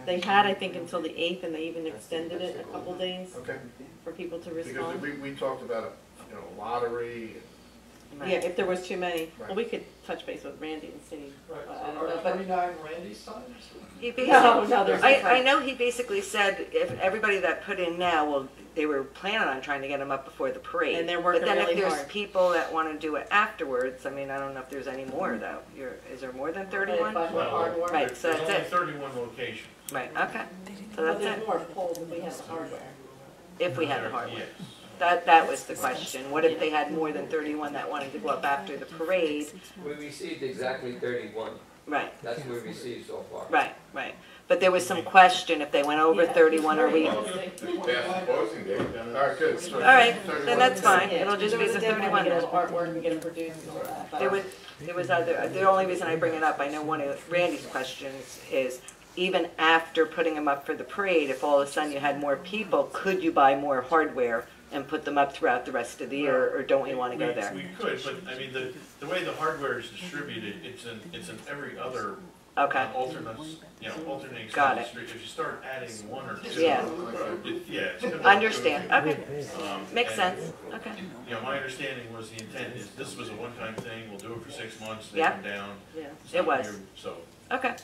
They had, I think, until the 8th and they even extended it a couple days Okay. for people to Because respond. we talked about a lottery. Yeah, if there was too many. Right. Well, we could touch base with Randy and see. Right, I don't so know, are but- 39 Randy's signs? He No, there's I different. know he basically said if everybody that put in now, well, they were planning on trying to get them up before the parade. And they're working But then really if there's hard. people that want to do it afterwards, I mean, I don't know if there's any more though. Is there more than 31? But Well, hard work. Right, so There's that's only it. 31 locations. Right, okay. So But that's there's it. more poles if we have the hardware. If we had the hardware. Yes. That was the question. What if they had more than 31 that wanted to go up after the parade? We received exactly 31. Right, That's what we received so far. right. But there was some question if they went over Yeah. 31, are we? All Fast closing date. right, good. So All right, 31. then that's fine. Yeah, It'll just there be was the a deadline 31 to then. get all the artwork and get it produced and all that. but- There was other, the only reason I bring it up, I know one of Randy's questions is, even after putting them up for the parade, if all of a sudden you had more people, could you buy more hardware and put them up throughout the rest of the year, or don't we want to go there? We could, but I mean, the way the hardware is distributed, it's in every other Okay, alternates, alternating Got side of the it. street. If you start adding 1 or 2. Yeah. It's gonna be- understand, okay, makes and, sense, okay. My understanding was the intent is this was a one-time thing, we'll do it for 6 months, then Yeah. come down. Yeah, It's It not was. your- So, Okay,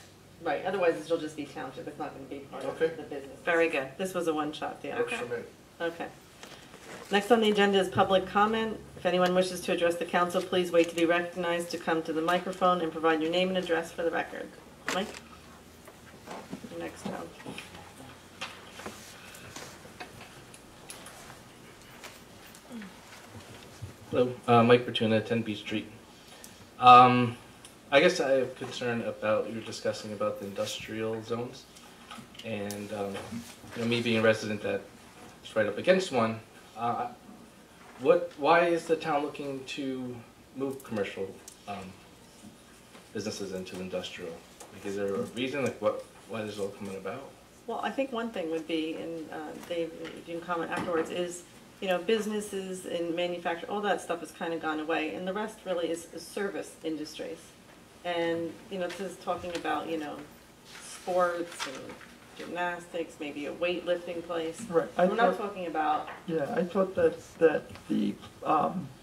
right, otherwise it'll just be township, it's not gonna be part of Okay. the business. very good. This was a one-shot deal. Works for me. Okay. Next on the agenda is public comment. If anyone wishes to address the council, please wait to be recognized to come to the microphone and provide your name and address for the record. Mike? You're next up. Hello, Mike Bertuna, 10 Beach Street. I guess I have concern about, you were discussing about the industrial zones. And me being a resident that's right up against one, why is the town looking to move commercial businesses into industrial? Like, is there a reason, like why this is all coming about? Well, I think one thing would be, and Dave, if you can comment afterwards, is, businesses and manufacture, all that stuff has kind of gone away, and the rest really is service industries. And, this is talking about, sports and gymnastics, maybe a weightlifting place. Right. We're not talking about, Yeah, I thought that the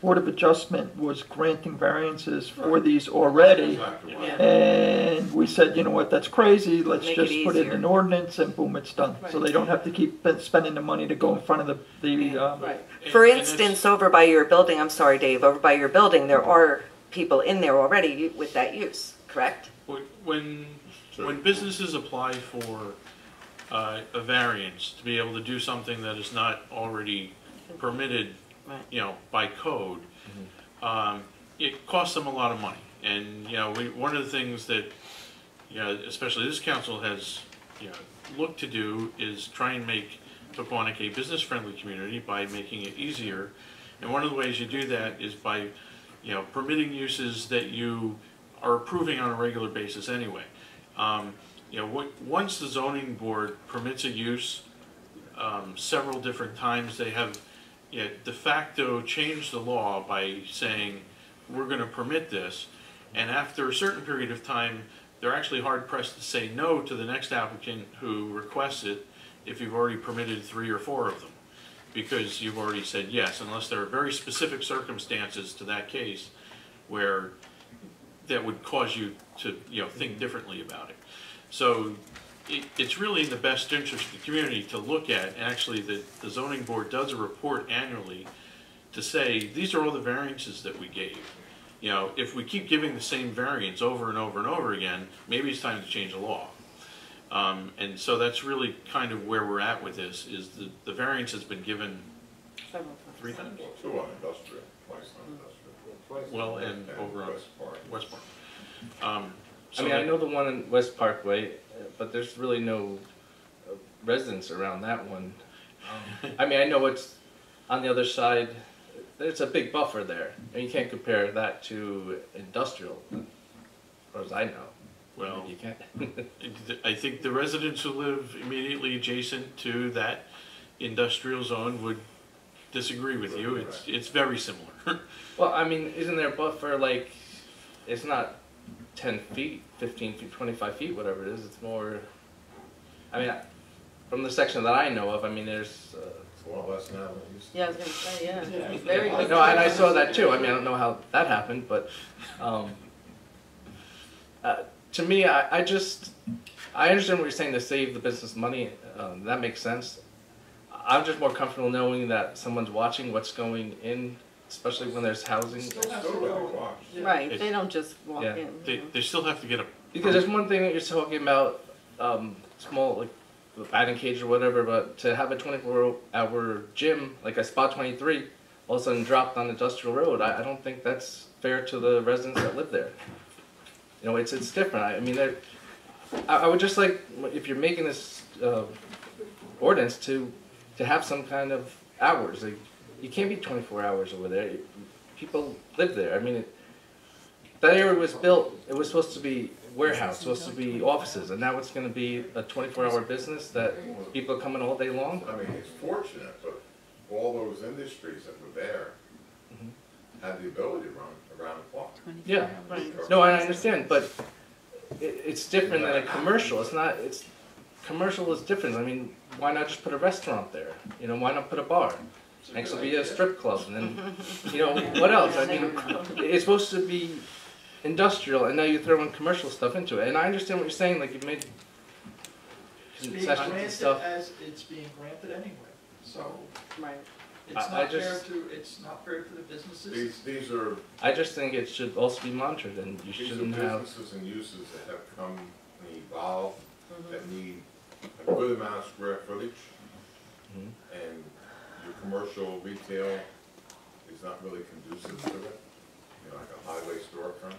Board of Adjustment was granting variances for these already. Exactly right. And we said, you know what, that's crazy, let's Make it just put it in easier. an ordinance and boom, it's done. So they don't have to keep spending the money to go in front of the right. For And it's- instance, over by your building, I'm sorry, Dave, over by your building, there are people in there already with that use, correct? When businesses apply for a variance to be able to do something that is not already permitted, you know, by code, it costs them a lot of money. And, you know, one of the things that, you know, especially this council has, you know, looked to do is try and make Pequannock a business-friendly community by making it easier. And one of the ways you do that is by, you know, permitting uses that you are approving on a regular basis anyway. You know, once the zoning board permits a use several different times, they have, you know, de facto changed the law by saying we're going to permit this, and after a certain period of time, they're actually hard pressed to say no to the next applicant who requests it if you've already permitted 3 or 4 of them, because you've already said yes, unless there are very specific circumstances to that case where that would cause you to, you know, think differently about it. So it's really in the best interest of the community to look at, and actually the zoning board does a report annually to say, these are all the variances that we gave. You know, if we keep giving the same variance over and over and over again, maybe it's time to change the law. And so that's really kind of where we're at with this, is the variance has been given several times. 3 times. 2 on industrial, twice on industrial. Well, and over on West Park. So I mean, I know the one in West Parkway, but there's really no residents around that one. I mean, I know it's on the other side. There's a big buffer there, and you can't compare that to industrial, as far as I know. Well, you can't. I think the residents who live immediately adjacent to that industrial zone would disagree with you. It's very similar. Well, I mean, isn't there a buffer, like, it's not 10 feet, 15 feet, 25 feet, whatever it is, it's more, I mean, from the section that I know of, I mean, there's... It's a lot less now than it used to be. Yeah, I was going to say, yeah. It's very No, and I saw that too. I mean, I don't know how that happened, but to me, I understand what you're saying to save the business money. That makes sense. I'm just more comfortable knowing that someone's watching what's going in, especially when there's housing. Right, they don't just walk in. They still have to get a... Because there's one thing that you're talking about, small, like the batting cage or whatever, but to have a 24-hour gym, like a Spot 23, all of a sudden dropped on Industrial Road, I don't think that's fair to the residents that live there. You know, it's different. I mean, I would just like, if you're making this ordinance, to have some kind of hours. Like, you can't be 24 hours over there. People live there. I mean, that area was built, it was supposed to be warehouse, supposed to be offices, and now it's going to be a 24-hour business that people are coming all day long. I mean, it's fortunate, but all those industries that were there had the ability to run around the clock. Yeah, no, I understand, but it's different than a commercial. Commercial is different. I mean, why not just put a restaurant there? You know, why not put a bar? Next will be a strip club, and then, you know, what else? I mean, it's supposed to be industrial, and now you throw in commercial stuff into it. And I understand what you're saying, like you've made It's being concessions and granted stuff. as it's being granted anyway, so. Right. It's I not fair just- it's not fair to the businesses. These are I just think it should also be monitored, and you these are shouldn't have. businesses and uses that have come and evolved, that need a good amount of square footage, and your commercial retail is not really conducive to it, you know, like a highway storefront.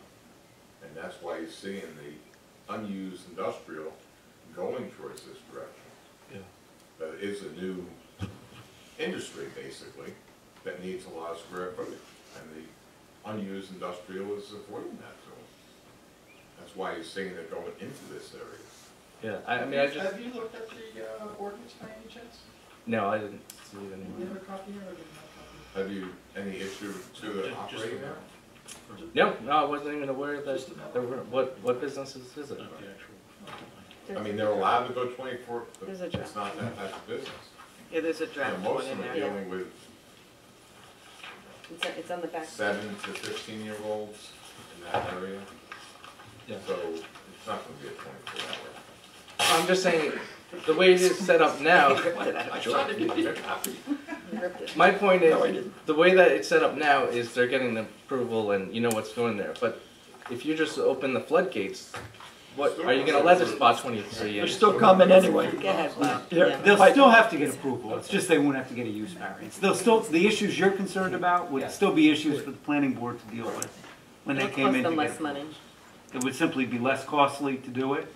And that's why you're seeing the unused industrial going towards this direction. Yeah. But it is a new industry, basically, that needs a lot of square footage. And the unused industrial is avoiding that to them. That's why you're seeing it going into this area. Yeah, I mean, I just. Have you looked at the ordinance by any chance? No, I didn't see it You anywhere. have a copy here or do you have a copy? Have you any issue to the operating there? No, I wasn't even aware that there were. What businesses is it? I mean, they're allowed to go 24, but There's a it's draft. not that type of business. Yeah, there's a You know, draft most one of in them are there. dealing with It's on the back. 7 to 15-year-olds in that area. Yeah. So it's not gonna be a 24-hour. I'm just saying, the way it is set up now, I tried to give you a copy. my point No, I is, didn't. the way that it's set up now is they're getting the approval and you know what's going there. But if you just open the floodgates, what, are you gonna let the spot 23 They're in? still coming anyway. Go ahead, Bob. Yeah. They'll still have to get approval, it's just they won't have to get a use variance. They'll still, the issues you're concerned about would still be issues for the planning board to deal with when they It'll came cost in to them get less money. It would simply be less costly to do it.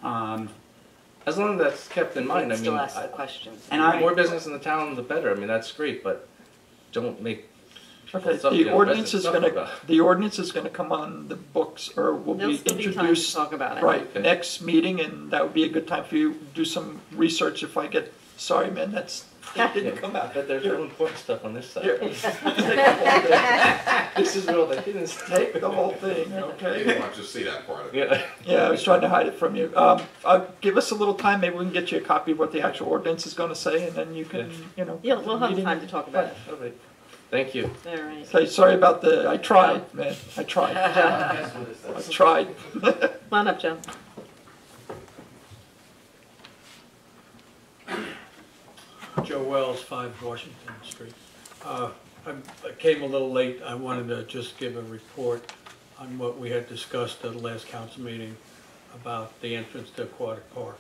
As long as that's kept in mind, I mean, Still ask the questions. And the more business in the town, the better. I mean, that's great, but don't make people Okay, suffer, the you know, ordinance is residents gonna, suffer about it. the ordinance is gonna come on the books, or will There'll be still be time to introduced. talk about it. Right, Okay. next meeting, and that would be a good time for you to do some research if I get, sorry, man, that didn't come out. But there's real important stuff on this side. Here. This is real, the hidden stuff. Take the whole thing, You okay? didn't want to see that part of it. Yeah. Yeah, I was trying to hide it from you. Give us a little time, maybe we can get you a copy of what the actual ordinance is gonna say, and then you can, you know. Yeah, we'll have meeting- time to talk about it. All right. Thank you. All right. Say, sorry about I tried, man, I tried. I tried. Come on up, Joe. Joe Wells, 5 Washington Street. I came a little late. I wanted to just give a report on what we had discussed at the last council meeting about the entrance to Aquatic Park.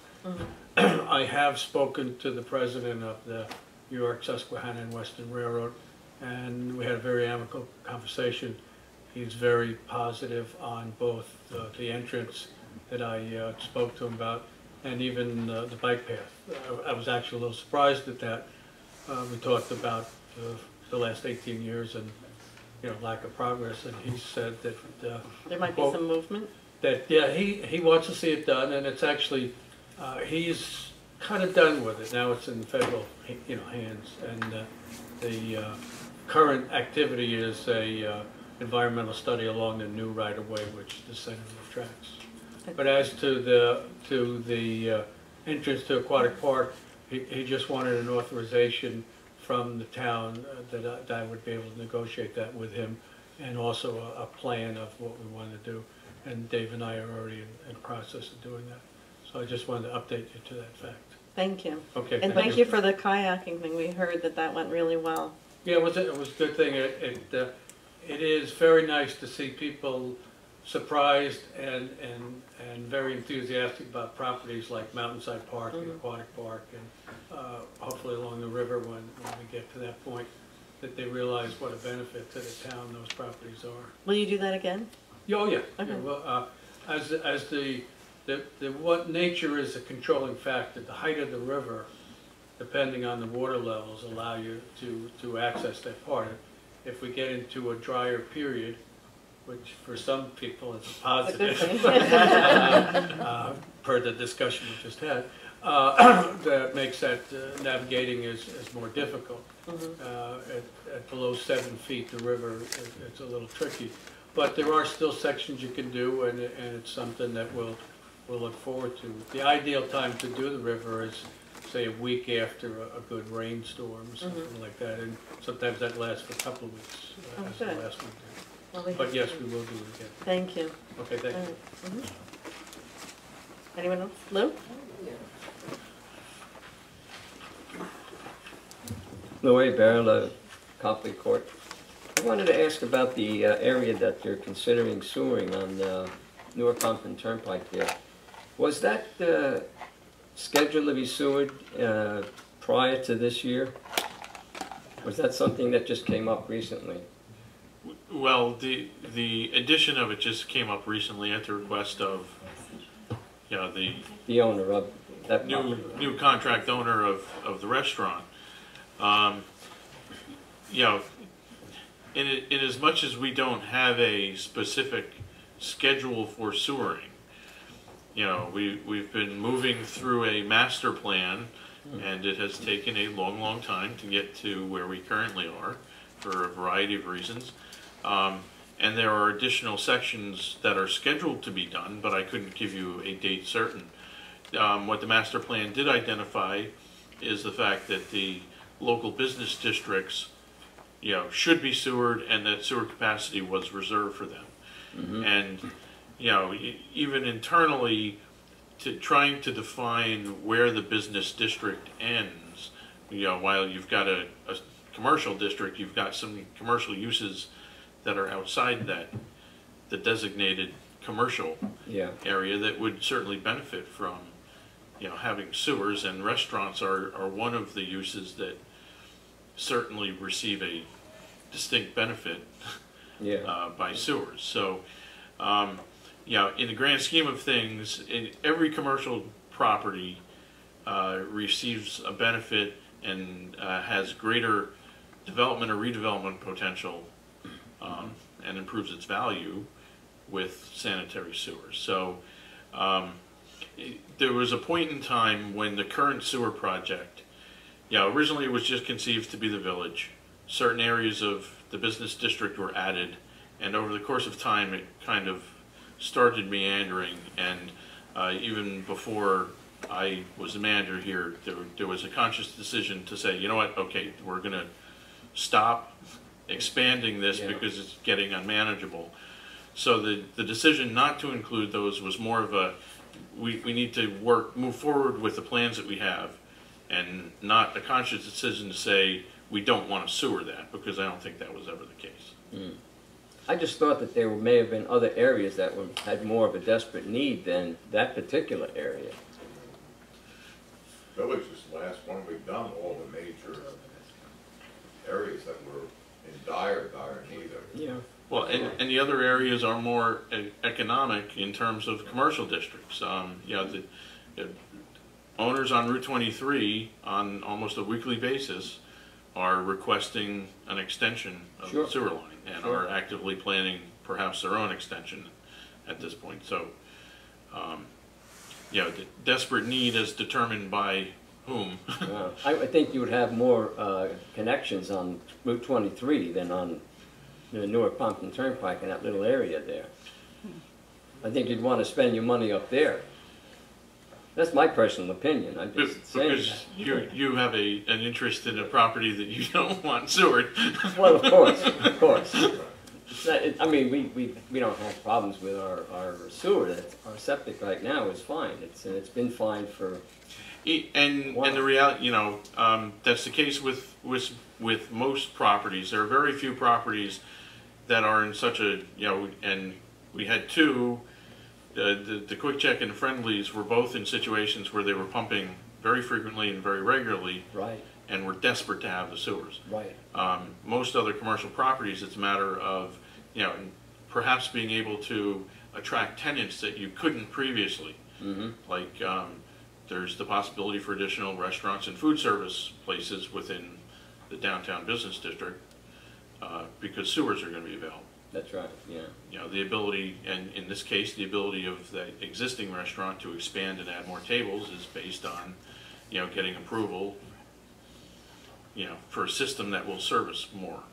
I have spoken to the president of the New York, Susquehanna and Western Railroad, and we had a very amicable conversation. He's very positive on both the entrance that I spoke to him about and even the bike path. I was actually a little surprised at that. We talked about the last 18 years and, you know, lack of progress, and he said that There might be well, some movement. that yeah, he wants to see it done, and it's actually he's kind of done with it now. It's in federal, you know, hands, and the current activity is a environmental study along the new right-of-way, which is the center of the tracks. But as to the entrance to Aquatic Park, he just wanted an authorization from the town that I would be able to negotiate that with him, and also a plan of what we want to do. And Dave and I are already in the process of doing that. So I just wanted to update you to that fact. Thank you. Okay. And thank you for the kayaking thing. We heard that went really well. Yeah, it was a good thing. It is very nice to see people surprised and very enthusiastic about properties like Mountainside Park and Aquatic Park, and hopefully along the river when we get to that point, that they realize what a benefit to the town those properties are. Will you do that again? Oh, yeah. Okay. Yeah, well, as what nature is a controlling factor, the height of the river, depending on the water levels, allow you to access that part. If we get into a drier period, which for some people is a positive, per the discussion we just had, that makes that navigating is more difficult. At below 7 feet, the river, it's a little tricky. But there are still sections you can do, and it's something that we'll look forward to. The ideal time to do the river is, say, a week after a good rainstorm, something like that, and sometimes that lasts for a couple of weeks, as the good. last one did. Well, we But have yes, to- we will do it again. Thank you. Okay, thank All you. right. Anyone else? Lou? Louis Barla, Copley Court. I wanted to ask about the area that you're considering sewering on Newark Compton Turnpike there. Was that scheduled to be sewered prior to this year? Was that something that just came up recently? Well, the addition of it just came up recently at the request of, you know, the owner of that new contract owner of the restaurant. You know, in as much as we don't have a specific schedule for sewering, you know, we've been moving through a master plan, and it has taken a long time to get to where we currently are for a variety of reasons. And there are additional sections that are scheduled to be done, but I couldn't give you a date certain. what the master plan did identify is the fact that the local business districts, should be sewered, and that sewer capacity was reserved for them. And, even internally, trying to define where the business district ends, while you've got a commercial district, you've got some commercial uses that are outside that, the designated commercial area that would certainly benefit from, having sewers, and restaurants are one of the uses that certainly receive a distinct benefit by sewers. So, in the grand scheme of things, every commercial property receives a benefit and has greater development or redevelopment potential and improves its value with sanitary sewers. So there was a point in time when the current sewer project, originally it was just conceived to be the village. Certain areas of the business district were added, and over the course of time it kind of started meandering, and even before I was the manager here, there was a conscious decision to say, you know what, okay, we're going to stop expanding this because it's getting unmanageable. So the decision not to include those was more of a, we need to move forward with the plans that we have, and not a conscious decision to say we don't want to sewer that, because I don't think that was ever the case. I just thought that there may have been other areas that had more of a desperate need than that particular area. Village is the last one we've done all the major areas that were in dire need of. Well, and the other areas are more economic in terms of commercial districts. The owners on Route 23 on almost a weekly basis are requesting an extension of the sewer line, and are actively planning perhaps their own extension at this point. So, the desperate need is determined by whom. I think you would have more connections on Route 23 than on the Newark Pompton Turnpike in that little area there. I think you'd want to spend your money up there. That's my personal opinion. I'm just saying because you have an interest in a property that you don't want sewered. Well, of course, of course. I mean, we don't have problems with our sewer. Our septic right now is fine. It's been fine for. And the reality, that's the case with most properties. There are very few properties that are in such a, and we had two. The Quick Check and Friendlies were both in situations where they were pumping very frequently and very regularly, and were desperate to have the sewers. Most other commercial properties, it's a matter of, perhaps being able to attract tenants that you couldn't previously. Like, there's the possibility for additional restaurants and food service places within the downtown business district, because sewers are going to be available. That's right, The ability, and in this case, the ability of the existing restaurant to expand and add more tables is based on, getting approval, for a system that will service more.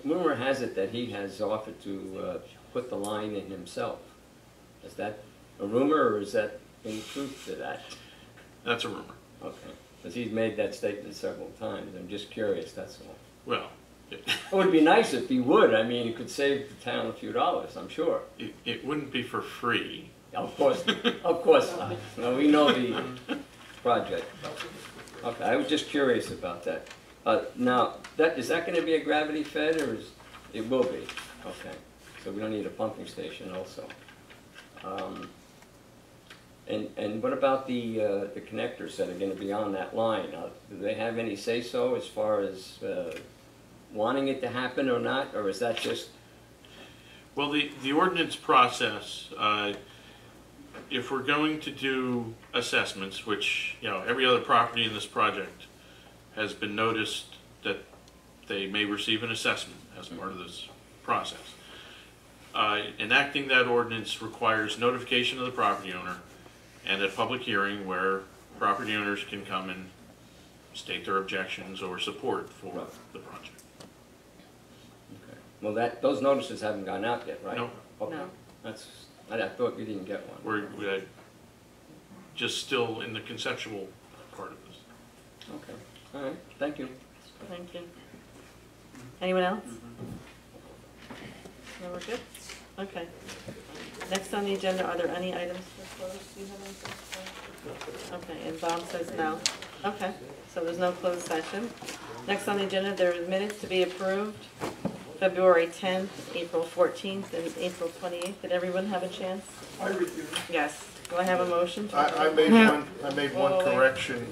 Rumor has it that he has offered to put the line in himself. Is that a rumor, or is that any truth to that? That's a rumor. Okay, because he's made that statement several times. I'm just curious, that's all. Well, it would be nice if he would. I mean, it could save the town a few dollars, I'm sure. It wouldn't be for free. Of course not. No, we know the project. Okay, I was just curious about that. Now, is that going to be a gravity fed, or it will be? Okay, so we don't need a pumping station also. And what about the connectors that are going to be on that line? Do they have any say-so as far as wanting it to happen or not, or is that just? Well, the ordinance process, if we're going to do assessments, which, every other property in this project has been noticed that they may receive an assessment as part of this process. Enacting that ordinance requires notification of the property owner and a public hearing where property owners can come and state their objections or support for the project. Okay. Well, those notices haven't gone out yet, right? No. Okay. No. I thought you didn't get one. just still in the conceptual part of this. Okay, all right, thank you. Thank you. Anyone else? No, we're good? Okay. Next on the agenda, are there any items for close? Do you have anything for? Okay, and Bob says no. Okay, so there's no closed session. Next on the agenda, there are minutes to be approved. February 10th, April 14th, and April 28th. Did everyone have a chance? I reviewed. Yes. Do I have a motion? to I approve? made one correction.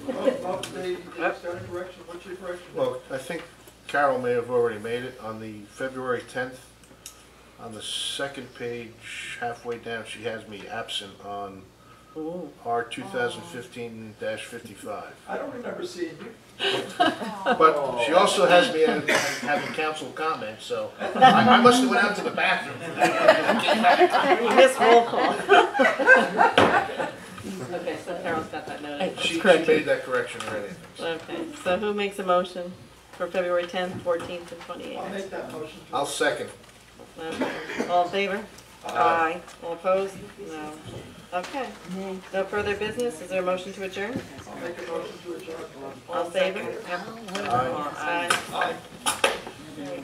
Dave, you got a correction, what's your correction? Well, I think Carol may have already made it on the February 10th. On the second page, halfway down, she has me absent on R 2015-55. I don't remember seeing you. But she also has me having council comments, so I must have went out to the bathroom. You missed roll call. Okay, so Carol's got that noted. She made that correction already. Okay, so who makes a motion for February 10th, 14th, and 28th? I'll make that motion. I'll second. Okay. All in favor? Aye. All opposed? No. Okay. No further business? Is there a motion to adjourn? I'll make a motion to adjourn. All in favor? Aye. Aye. Aye.